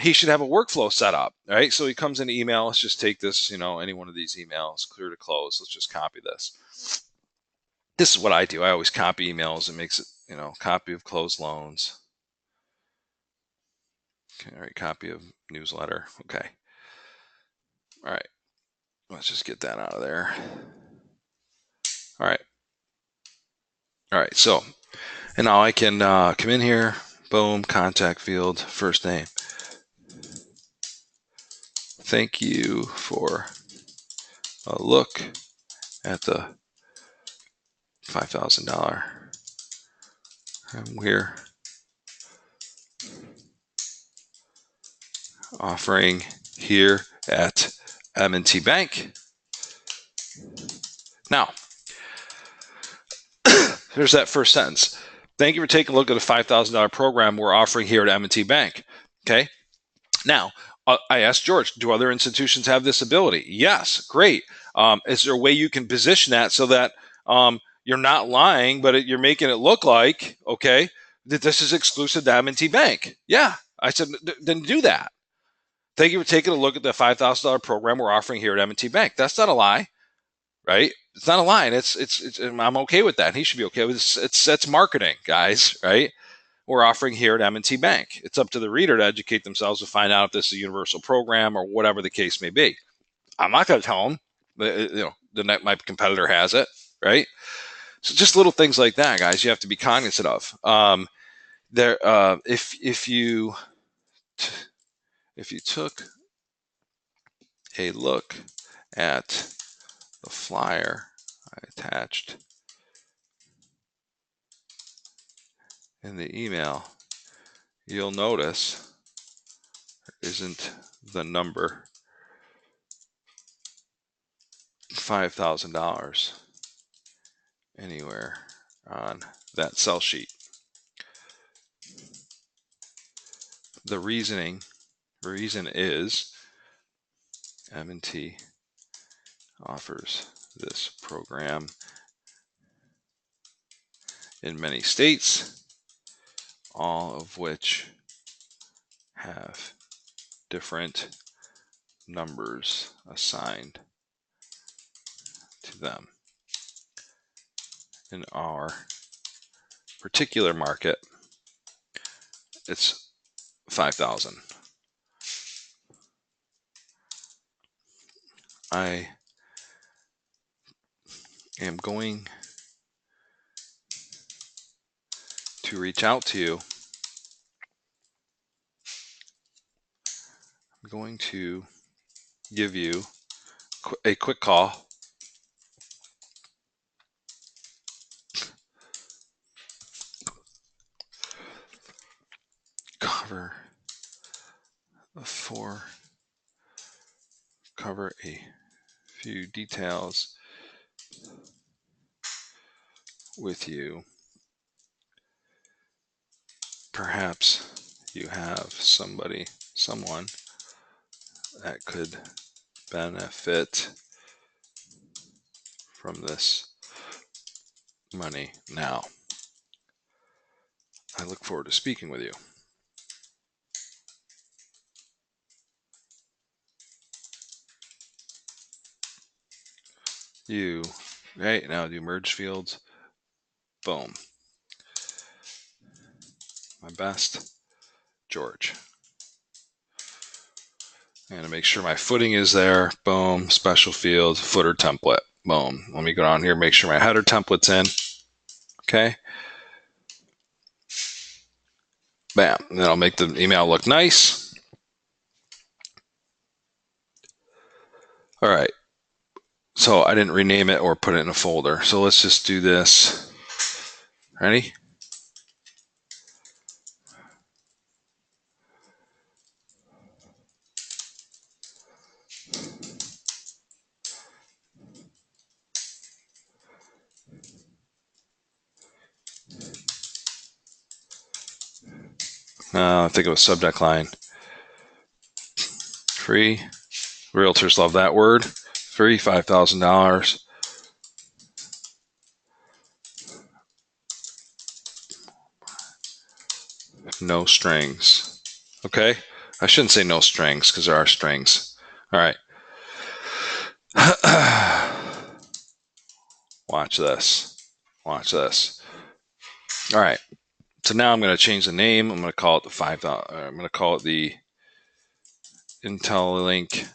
He should have a workflow set up, right? So he comes into email. Let's just take this, any one of these emails, clear to close. Let's just copy this. This is what I do. I always copy emails. It makes it, copy of closed loans. Okay, all right, copy of newsletter. Okay. All right. Let's just get that out of there. All right. All right. So, and now I can come in here. Boom. Contact field. First name. Thank you for a look at the $5,000. We're offering here at M&T Bank. Now, here's that first sentence. Thank you for taking a look at a $5,000 program we're offering here at M&T Bank. Okay. Now, I asked George, do other institutions have this ability? Yes. Great. Is there a way you can position that so that you're not lying, but you're making it look like, okay, that this is exclusive to M&T Bank? Yeah. I said, then do that. Thank you for taking a look at the $5,000 program we're offering here at M&T Bank. That's not a lie, right? It's not a lie. It's I'm okay with that. He should be okay with it. It's marketing, guys, right? We're offering here at M&T Bank. It's up to the reader to educate themselves to find out if this is a universal program or whatever the case may be. I'm not going to tell them, that my competitor has it, right? So just little things like that, guys, you have to be cognizant of. If you took a look at the flyer I attached in the email, you'll notice there isn't the number $5,000 anywhere on that sell sheet. The reason is M&T offers this program in many states, all of which have different numbers assigned to them. In our particular market, it's 5,000. I am going to reach out to you. I'm going to give you a quick call. Cover a few details with you. Perhaps you have someone that could benefit from this money now. I look forward to speaking with you. Right now, do merge fields. Boom. My best, George. I'm going to make sure my footing is there. Boom. Special field, footer template. Boom. Let me go down here, make sure my header template's in. Okay. Bam. And then I'll make the email look nice. All right. So I didn't rename it or put it in a folder. So let's just do this. Ready? I think it was subject line. Free. Realtors love that word. Free, $5,000. No strings. Okay? I shouldn't say no strings because there are strings. All right. Watch this. Watch this. All right. So now I'm going to change the name. I'm going to call it the 5,000. I'm going to call it the IntelliLink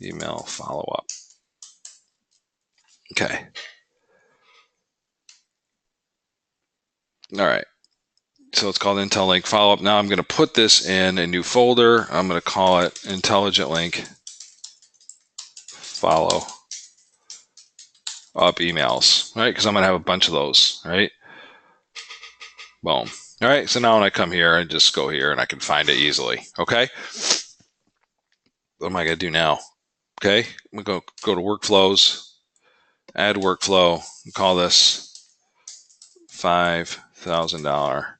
email follow-up. Okay. All right. So it's called IntelliLink follow-up. Now I'm going to put this in a new folder. I'm going to call it Intelligent Link follow up emails, right? Because I'm going to have a bunch of those, right? Boom. All right. So now when I come here, I just go here and I can find it easily. Okay. What am I going to do now? Okay. I'm going to go to workflows, add workflow, call this $5,000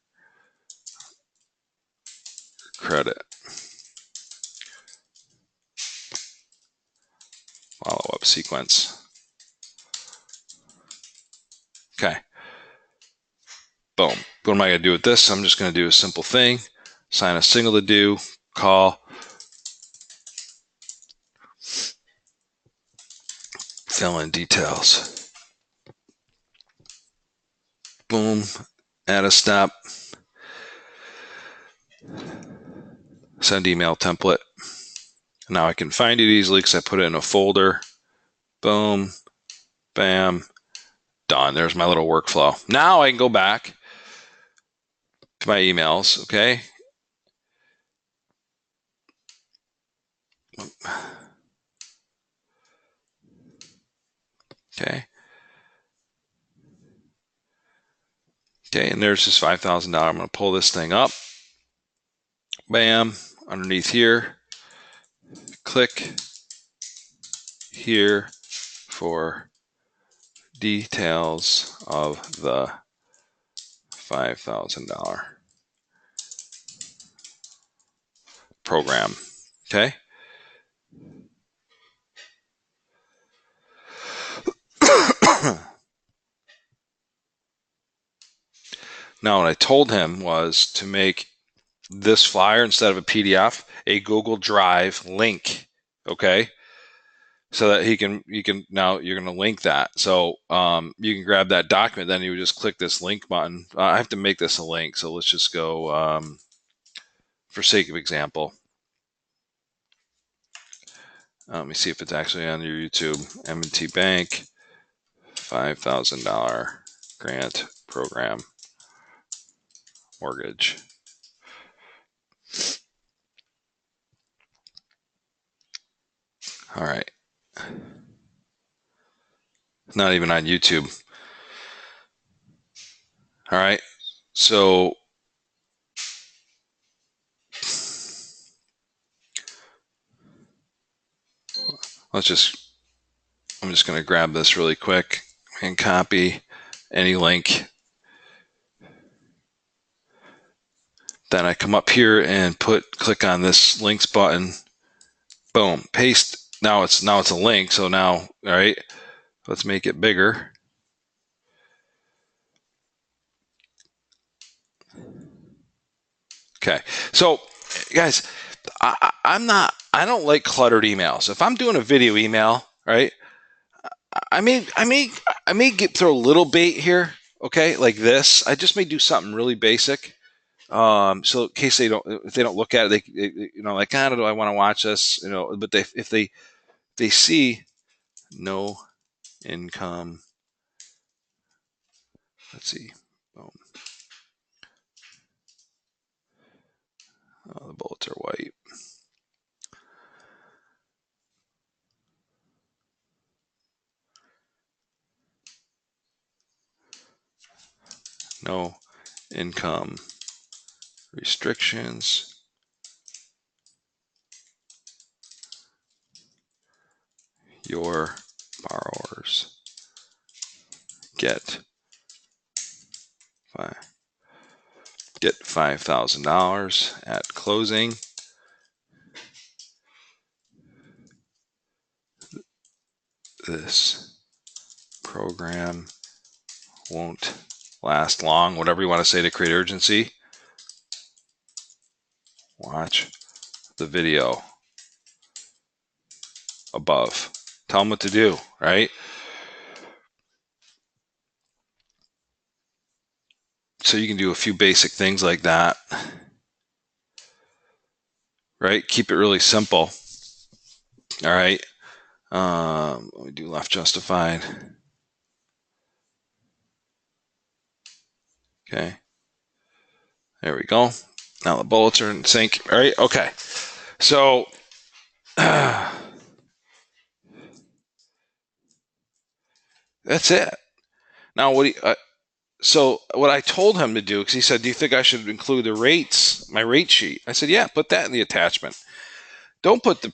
credit. Follow-up sequence. Okay. Boom. What am I going to do with this? I'm just going to do a simple thing. Assign a signal to do, call, fill in details. Boom. Add a step. Send email template. Now I can find it easily because I put it in a folder. Boom. Bam. Done. There's my little workflow. Now I can go back to my emails. Okay. Okay. Okay. And there's this $5,000. I'm going to pull this thing up. Bam. Underneath here. Click here for details of the $5,000 program. Okay. Now, what I told him was to make this flyer, instead of a PDF, a Google Drive link. Okay. So that you can now you're going to link that. So you can grab that document, then you would just click this link button. I have to make this a link. So let's just go, for sake of example. Let me see if it's actually on your YouTube. M&T Bank, $5,000 grant program mortgage. All right. Not even on YouTube. All right. So I'm just going to grab this really quick and copy any link. Then I come up here and click on this links button. Boom, paste. Now it's a link. So now, all right, let's make it bigger. Okay. So guys, I don't like cluttered emails. If I'm doing a video email, right, I may throw a little bait here. Okay. Like this, I just may do something really basic. So in case if they don't look at it, they like, do I want to watch this? But if they see no income, let's see. Boom. Oh, the bullets are white. No income restrictions. Your borrowers get $5,000 at closing. This program won't last long. Whatever you want to say to create urgency. Watch the video above. Tell them what to do, right? So you can do a few basic things like that, right? Keep it really simple. All right. Let me do left justified. Okay. There we go. Now the bullets are in sync. All right. Okay. So that's it. Now so what I told him to do, because he said, do you think I should include the rates, my rate sheet? I said, yeah, put that in the attachment. Don't put the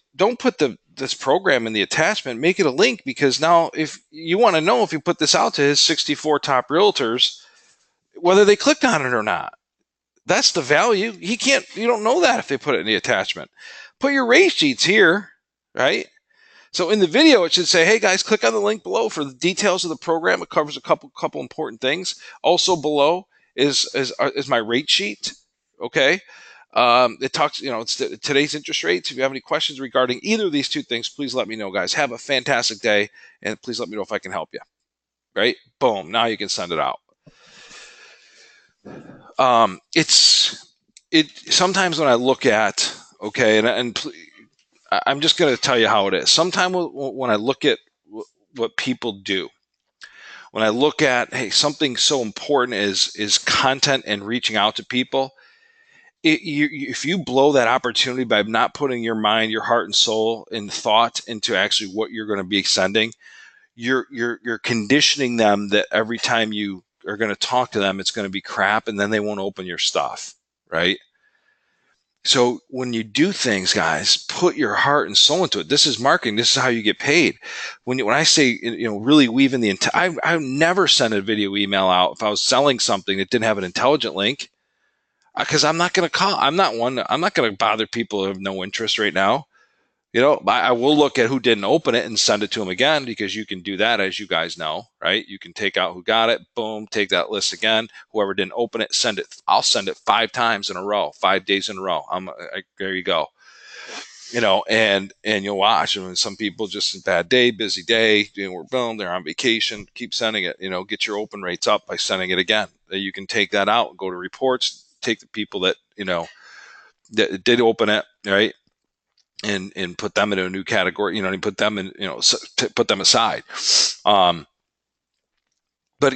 this program in the attachment, make it a link, because now if you want to know if you put this out to his 64 top realtors, whether they clicked on it or not. That's the value. You don't know that if they put it in the attachment. Put your rate sheets here, right? So in the video, it should say, hey guys, click on the link below for the details of the program. It covers a couple important things. Also below is my rate sheet. Okay. It talks, it's today's interest rates. If you have any questions regarding either of these two things, please let me know, guys. Have a fantastic day, and please let me know if I can help you. Right? Boom. Now you can send it out. Sometimes when I look at, okay, and I'm just going to tell you how it is. Sometimes when I look at what people do, when I look at, hey, something so important is content and reaching out to people. If you blow that opportunity by not putting your mind, your heart and soul and thought into actually what you're going to be sending, you're conditioning them that every time you are going to talk to them, it's going to be crap, and then they won't open your stuff, right? So when you do things, guys, put your heart and soul into it. This is marketing. This is how you get paid. When I say, really weave in the I've never sent a video email out if I was selling something that didn't have an intelligent link, because I'm not going to call. I'm not going to bother people who have no interest right now. I will look at who didn't open it and send it to them again, because you can do that, as you guys know, right? You can take out who got it, boom, take that list again. Whoever didn't open it, send it. I'll send it 5 times in a row, 5 days in a row. There you go. And you'll watch. Some people just a bad day, busy day, boom, they're on vacation. Keep sending it. Get your open rates up by sending it again. You can take that out, go to reports, take the people that that did open it, right? And put them in a new category, and put them in, put them aside. But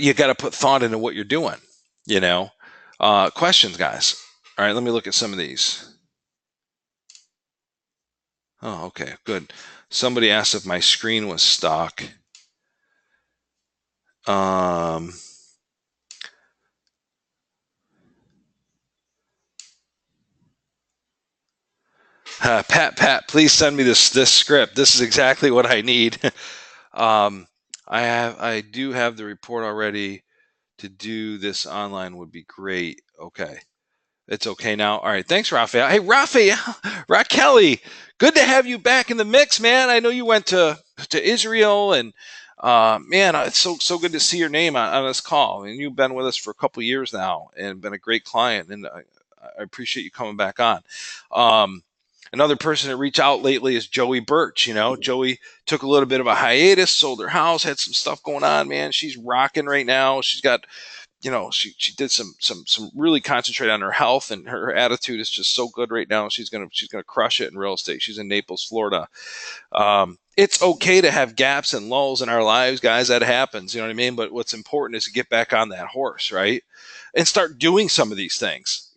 you got to put thought into what you're doing, questions, guys. All right, let me look at some of these. Oh, okay, good. Somebody asked if my screen was stuck. Pat, please send me this script. This is exactly what I need. I do have the report already. To do this online would be great. Okay. It's okay now. All right. Thanks, Raphael. Hey, Raphael, Raquel, good to have you back in the mix, man. I know you went to Israel, and man, it's so good to see your name on this call. And you've been with us for a couple of years now and been a great client, and I appreciate you coming back on. Another person to reach out lately is Joey Birch. Joey took a little bit of a hiatus, sold her house, had some stuff going on, man. She's rocking right now. She's got, she did some really concentrate on her health, and her attitude is just so good right now. She's gonna crush it in real estate. She's in Naples, Florida. It's okay to have gaps and lulls in our lives, guys. That happens, you know what I mean? But what's important is to get back on that horse, right? And start doing some of these things,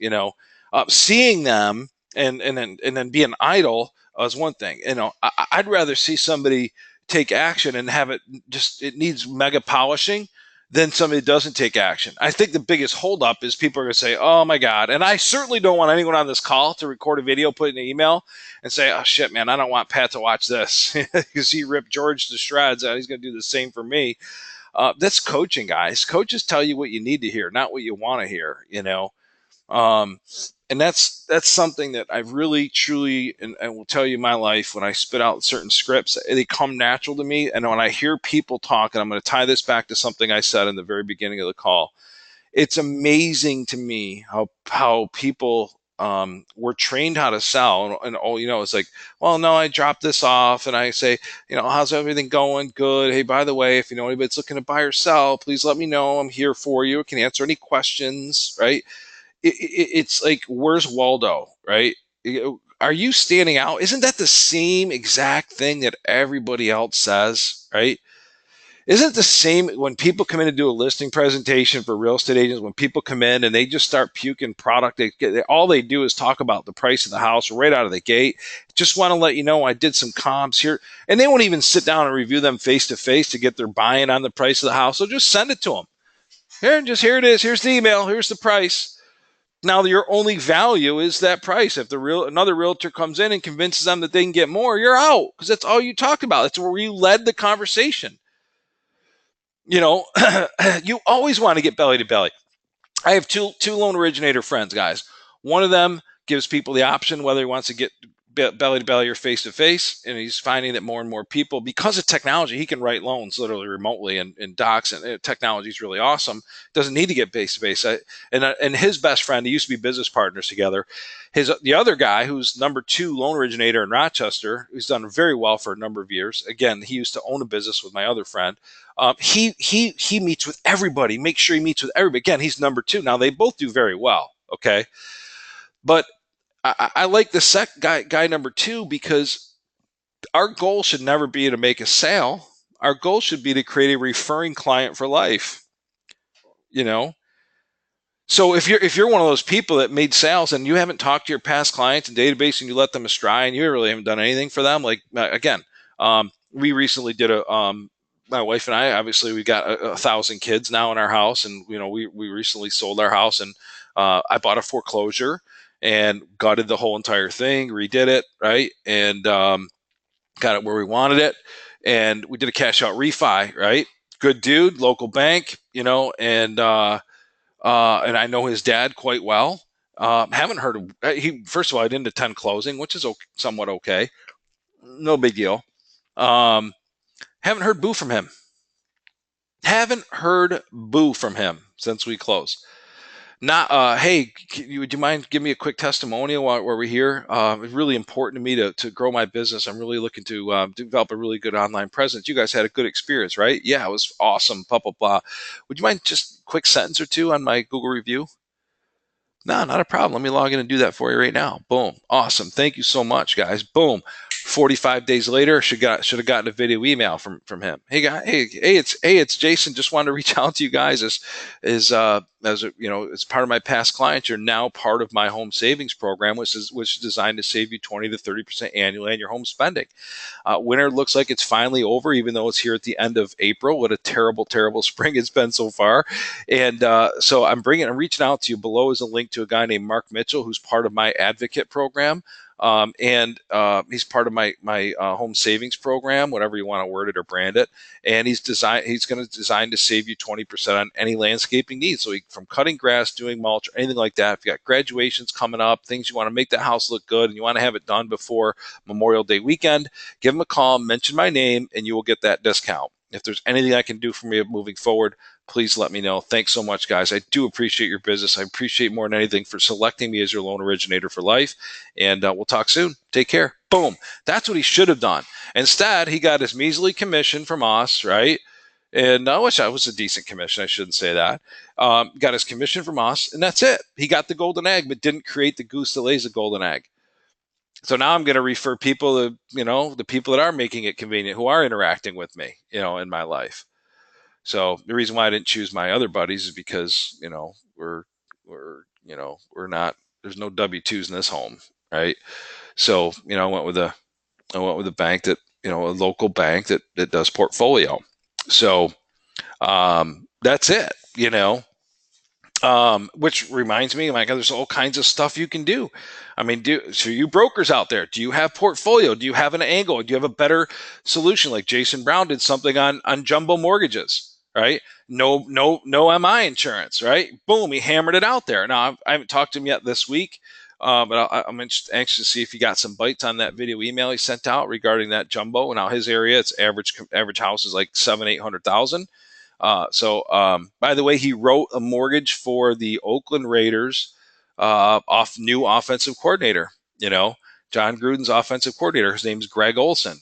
seeing them and then being idle is one thing. I'd rather see somebody take action and have it needs mega polishing than somebody that doesn't take action. I think the biggest holdup is people are going to say, oh my God. And I certainly don't want anyone on this call to record a video, put it in an email and say, oh shit, man, I don't want Pat to watch this because he ripped George to shreds and he's going to do the same for me. That's coaching, guys. Coaches tell you what you need to hear, not what you want to hear, and that's something that I've really, truly, and I will tell you my life, when I spit out certain scripts, they come natural to me. And when I hear people talk, and I'm going to tie this back to something I said in the very beginning of the call, it's amazing to me how people were trained how to sell. And it's like, well, no, I dropped this off and I say, how's everything going? Good. Hey, by the way, if anybody's looking to buy or sell, please let me know. I'm here for you. I can answer any questions, right? It's like, where's Waldo, right? Are you standing out? Isn't that the same exact thing that everybody else says, right? Isn't it the same when people come in to do a listing presentation for real estate agents? When people come in and they just start puking product, all they do is talk about the price of the house right out of the gate. Just want to let you know I did some comps here, and they won't even sit down and review them face to face to get their buy-in on the price of the house. So just send it to them. Here it is. Here's the email. Here's the price. Now your only value is that price. If another realtor comes in and convinces them that they can get more, you're out, because that's all you talked about. That's where you led the conversation. You always want to get belly to belly. I have two loan originator friends, guys. One of them gives people the option whether he wants to get belly to belly or face to face, and he's finding that more and more people, because of technology, he can write loans literally remotely and docs, and technology is really awesome. Doesn't need to get face to face. And his best friend, he used to be business partners together. The other guy, who's number 2 loan originator in Rochester, who's done very well for a number of years. Again, he used to own a business with my other friend. He meets with everybody. Make sure he meets with everybody. Again, he's number 2. Now they both do very well. Okay, but I like the guy number 2, because our goal should never be to make a sale. Our goal should be to create a referring client for life. So if you're one of those people that made sales and you haven't talked to your past clients and database, and you let them astray and you really haven't done anything for them, like again, we recently did my wife and I, obviously we got 1,000 kids now in our house, and we recently sold our house, and I bought a foreclosure and gutted the whole entire thing, redid it, right, and got it where we wanted it, and we did a cash out refi, right? Good dude, local bank, and I know his dad quite well. Haven't heard of first of all, I didn't attend closing, which is somewhat okay, no big deal. Haven't heard boo from him. Haven't heard boo from him since we closed. Not, hey, would you mind giving me a quick testimonial while we're here? It's really important to me to grow my business. I'm really looking to develop a really good online presence. You guys had a good experience, right? Yeah, it was awesome, blah, blah, blah. Would you mind just a quick sentence or two on my Google review? No, not a problem. Let me log in and do that for you right now. Boom. Awesome. Thank you so much, guys. Boom. 45 days later, should have gotten a video email from him. Hey guys, it's Jason. Just wanted to reach out to you guys as part of my past clients. You're now part of my home savings program, which is designed to save you 20 to 30% annually on your home spending. Winter looks like it's finally over, even though it's here at the end of April. What a terrible, terrible spring it's been so far. And so I'm reaching out to you. Below is a link to a guy named Mark Mitchell, who's part of my advocate program. And he's part of my home savings program, whatever you want to word it or brand it. And he's going to design to save you 20% on any landscaping needs. So from cutting grass, doing mulch, or anything like that. If you got graduations coming up, things you want to make the house look good, and you want to have it done before Memorial Day weekend, give him a call, mention my name, and you will get that discount. If there's anything I can do for you moving forward, please let me know. Thanks so much, guys. I do appreciate your business. I appreciate more than anything for selecting me as your loan originator for life. And we'll talk soon. Take care. Boom. That's what he should have done. Instead, he got his measly commission from us, right? And I wish I was a decent commission. I shouldn't say that. Got his commission from us, and that's it. He got the golden egg, but didn't create the goose that lays the golden egg. So now I'm going to refer people to, the people that are making it convenient, who are interacting with me, in my life. So the reason why I didn't choose my other buddies is because, we're not, there's no W-2s in this home. Right. So, I went with a bank that, a local bank that does portfolio. So, that's it, which reminds me, my God, there's all kinds of stuff you can do. I mean, so you brokers out there, do you have portfolio? Do you have an angle? Do you have a better solution? Like Jason Brown did something on jumbo mortgages, right? No MI insurance, right? Boom, he hammered it out there. Now, I haven't talked to him yet this week, but I'm anxious to see if he got some bites on that video email he sent out regarding that jumbo. Now, his area, its average house is like $700,000-800,000. By the way, he wrote a mortgage for the Oakland Raiders new offensive coordinator. John Gruden's offensive coordinator. His name's Greg Olson,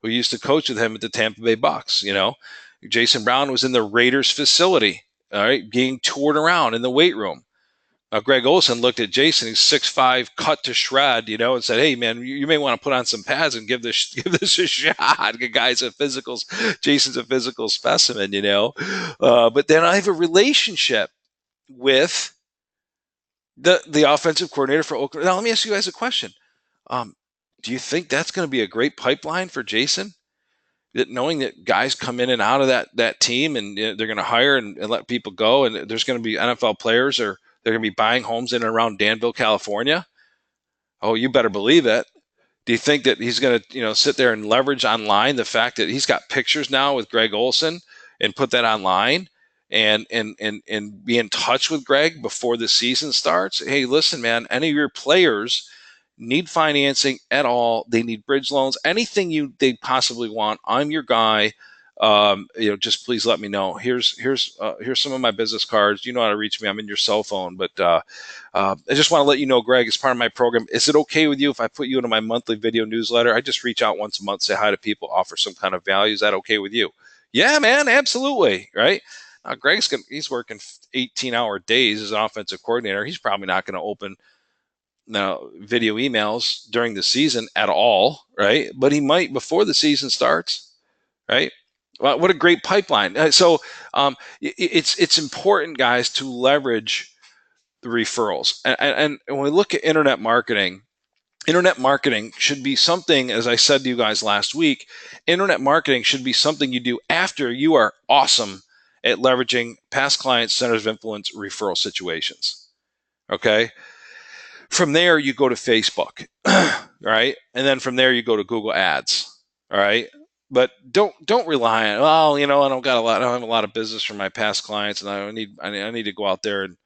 who used to coach with him at the Tampa Bay Bucks. Jason Brown was in the Raiders facility, all right, being toured around in the weight room. Greg Olson looked at Jason, he's 6'5", cut to shred, and said, "Hey, man, you may want to put on some pads and give this a shot." The guy's Jason's a physical specimen, But then I have a relationship with the offensive coordinator for Oakland. Now, let me ask you guys a question. Do you think that's going to be a great pipeline for Jason? That knowing that guys come in and out of that team, and they're going to hire and let people go, and there's going to be NFL players or They're going to be buying homes in and around Danville, California. Oh, you better believe it. Do you think that he's going to, sit there and leverage online the fact that he's got pictures now with Greg Olson and put that online and be in touch with Greg before the season starts? Hey, listen, man, any of your players need financing at all, they need bridge loans, anything they possibly want, I'm your guy. Just please let me know. Here's some of my business cards. You know how to reach me. I'm in your cell phone. But I just want to let you know, Greg, as part of my program, is it okay with you if I put you into my monthly video newsletter? I just reach out once a month, say hi to people, offer some kind of value. Is that okay with you? Yeah, man, absolutely. Right. He's working 18-hour days as an offensive coordinator. He's probably not going to open video emails during the season at all, right? But he might before the season starts, right? Well, what a great pipeline. So it's important, guys, to leverage the referrals. And when we look at internet marketing should be something, as I said to you guys last week, internet marketing should be something you do after you are awesome at leveraging past clients, centers of influence, referral situations. Okay. From there, you go to Facebook, right? And then from there, you go to Google Ads, all right? But don't rely on, I don't have a lot of business from my past clients, and I need to go out there and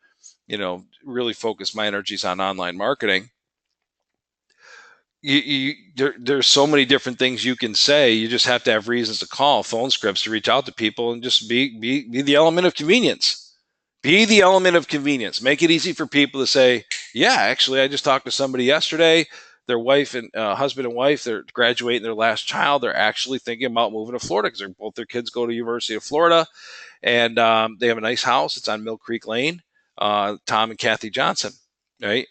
really focus my energies on online marketing. There's so many different things you can say. You just have to have reasons to call, phone scripts to reach out to people, and just be the element of convenience. Be the element of convenience. Make it easy for people to say, yeah, actually, I just talked to somebody yesterday. Their wife and husband and wife, they're graduating their last child. They're actually thinking about moving to Florida because both their kids go to University of Florida, and they have a nice house. It's on Mill Creek Lane. Tom and Kathy Johnson, right?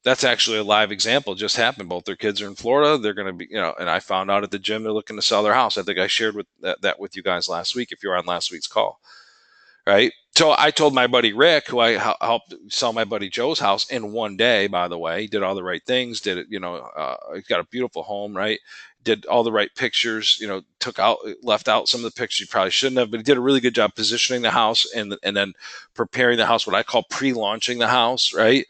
That's actually a live example. Just happened. Both their kids are in Florida. They're going to be, and I found out at the gym they're looking to sell their house. I think I shared that with you guys last week if you were on last week's call. Right. So I told my buddy Rick, who I helped sell my buddy Joe's house in one day, by the way. He did all the right things, did it, he's got a beautiful home, right? Did all the right pictures, left out some of the pictures he probably shouldn't have, but he did a really good job positioning the house and then preparing the house, what I call pre-launching the house, right?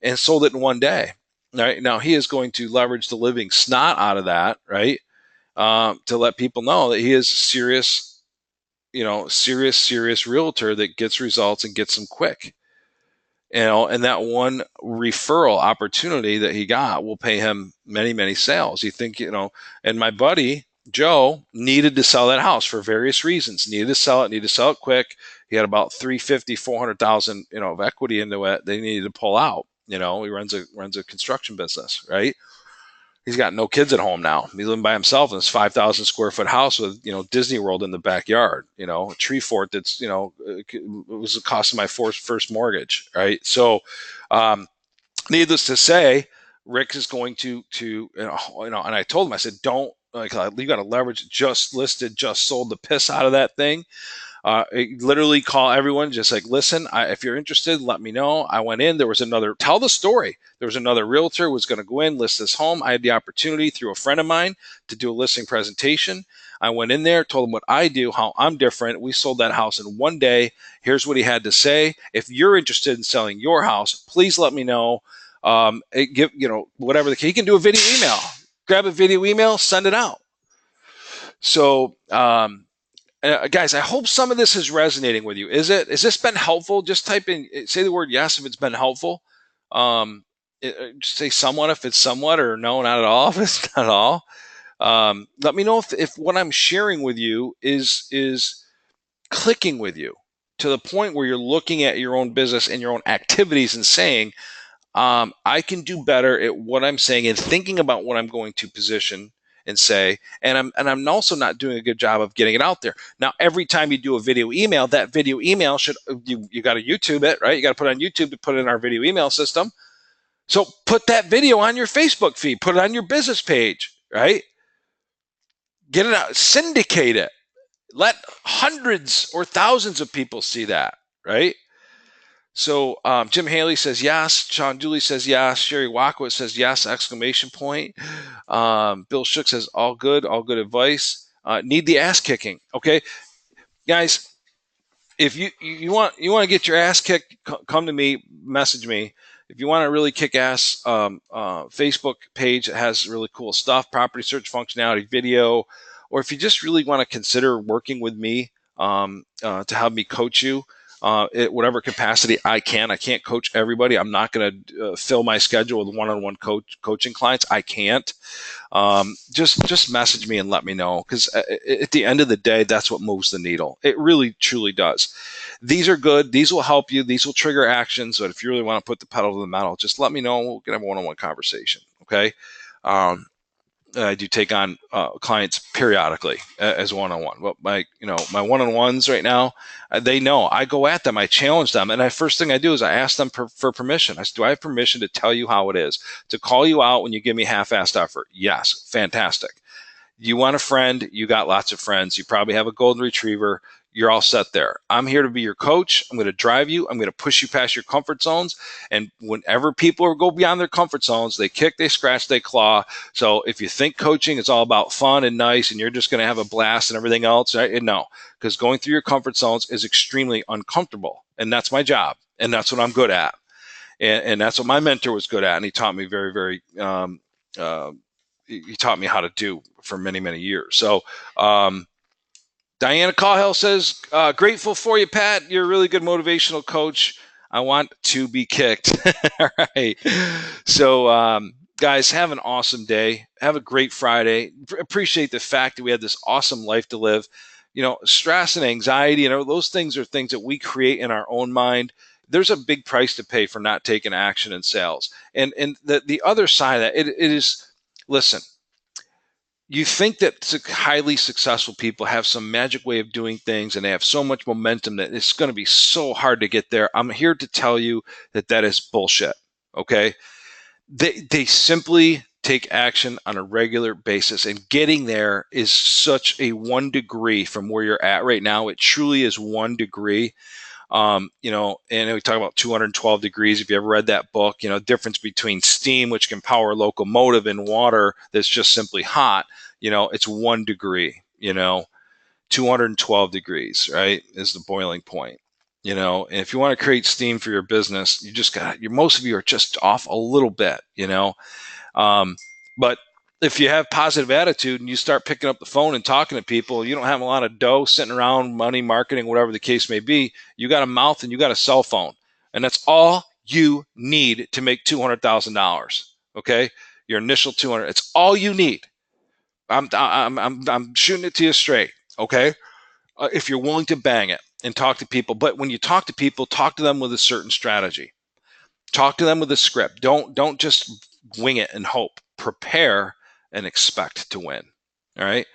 And sold it in one day. Right. Now he is going to leverage the living snot out of that, right? To let people know that he is serious realtor that gets results and gets them quick. And that one referral opportunity that he got will pay him many, many sales. You think, and my buddy Joe needed to sell that house for various reasons. Needed to sell it quick. He had about 350, 400,000, of equity into it. They needed to pull out. He runs a construction business, right? He's got no kids at home now. He's living by himself in this 5,000 square foot house with, Disney World in the backyard, a tree fort that's, it was the cost of my first mortgage. Right. So, needless to say, Rick is going to, and I told him, I said, don't, you got to leverage, just listed, just sold the piss out of that thing. Literally call everyone, just like, listen, if you're interested, let me know. I went in, tell the story. There was another realtor who was going to go in, list this home. I had the opportunity through a friend of mine to do a listing presentation. I went in there, told him what I do, how I'm different. We sold that house in one day. Here's what he had to say. If you're interested in selling your house, please let me know. Whatever he can do a video email, grab a video email, send it out. So, guys, I hope some of this is resonating with you. Has this been helpful? Just type in, say the word yes if it's been helpful. Just say somewhat if it's somewhat, or no, not at all if it's not at all. Let me know if what I'm sharing with you is clicking with you to the point where you're looking at your own business and your own activities and saying, I can do better at what I'm saying and thinking about what I'm going to position and say, and I'm also not doing a good job of getting it out there. Now, every time you do a video email, that video email you got to YouTube it, right? You got to put it on YouTube to put it in our video email system. So put that video on your Facebook feed, put it on your business page, right? Get it out, syndicate it. Let hundreds or thousands of people see that, right? So Jim Haley says yes. Sean Dooley says yes. Sherry Walkowitz says yes, exclamation point. Bill Shook says all good advice. Need the ass kicking. Okay, guys, if you want to get your ass kicked, come to me, message me. If you want to really kick ass, Facebook page that has really cool stuff, property search functionality, video, or if you just really want to consider working with me to have me coach you at whatever capacity I can. I can't coach everybody. I'm not going to fill my schedule with one-on-one coaching clients. I can't. Just message me and let me know, because at the end of the day, that's what moves the needle. It really truly does. These are good. These will help you. These will trigger actions. But if you really want to put the pedal to the metal, just let me know. We'll get a one-on-one conversation. Okay. I do take on clients periodically as one-on-one. But my one-on-ones right now, they know I go at them, I challenge them, and the first thing I do is I ask them for permission. I say, do I have permission to tell you how it is, to call you out when you give me half-assed effort? Yes, fantastic. You want a friend, you got lots of friends. You probably have a golden retriever. You're all set there. I'm here to be your coach. I'm going to drive you. I'm going to push you past your comfort zones. And whenever people go beyond their comfort zones, they kick, they scratch, they claw. So if you think coaching is all about fun and nice and you're just going to have a blast and everything else, right? No, because going through your comfort zones is extremely uncomfortable. And that's my job. And that's what I'm good at. And that's what my mentor was good at. And he taught me very, very, he taught me how to do for many, many years. So, Diana Cahill says, grateful for you, Pat. You're a really good motivational coach. I want to be kicked. All right. So, guys, have an awesome day. Have a great Friday. Appreciate the fact that we had this awesome life to live. Stress and anxiety, those things are things that we create in our own mind. There's a big price to pay for not taking action in sales. And the other side of that, it is, listen, you think that highly successful people have some magic way of doing things and they have so much momentum that it's going to be so hard to get there. I'm here to tell you that is bullshit. Okay. They simply take action on a regular basis, and getting there is such a 1 degree from where you're at right now. It truly is 1 degree. And we talk about 212 degrees. If you ever read that book, difference between steam, which can power a locomotive, and water that's just simply hot, it's 1 degree, 212 degrees, right, is the boiling point. And if you want to create steam for your business, most of you are just off a little bit, but if you have positive attitude and you start picking up the phone and talking to people, you don't have a lot of dough sitting around, money, marketing, whatever the case may be. You got a mouth and you got a cell phone, and that's all you need to make $200,000. Okay, your initial 200. It's all you need. I'm shooting it to you straight. Okay, if you're willing to bang it and talk to people, but when you talk to people, talk to them with a certain strategy. Talk to them with a script. Don't just wing it and hope. Prepare and expect to win. All right.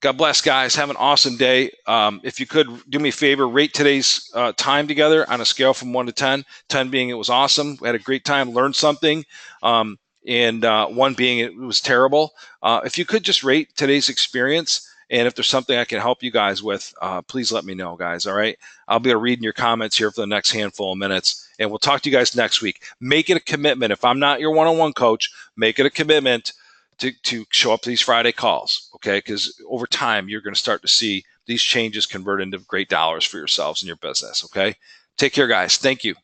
God bless, guys. Have an awesome day. If you could do me a favor, rate today's time together on a scale from 1 to 10. 10 being it was awesome. We had a great time, learned something. And 1 being it was terrible. If you could just rate today's experience, and if there's something I can help you guys with, please let me know, guys. All right. I'll be reading your comments here for the next handful of minutes. And we'll talk to you guys next week. Make it a commitment. If I'm not your one-on-one coach, make it a commitment to show up to these Friday calls, okay? Because over time, you're going to start to see these changes convert into great dollars for yourselves and your business, okay? Take care, guys. Thank you.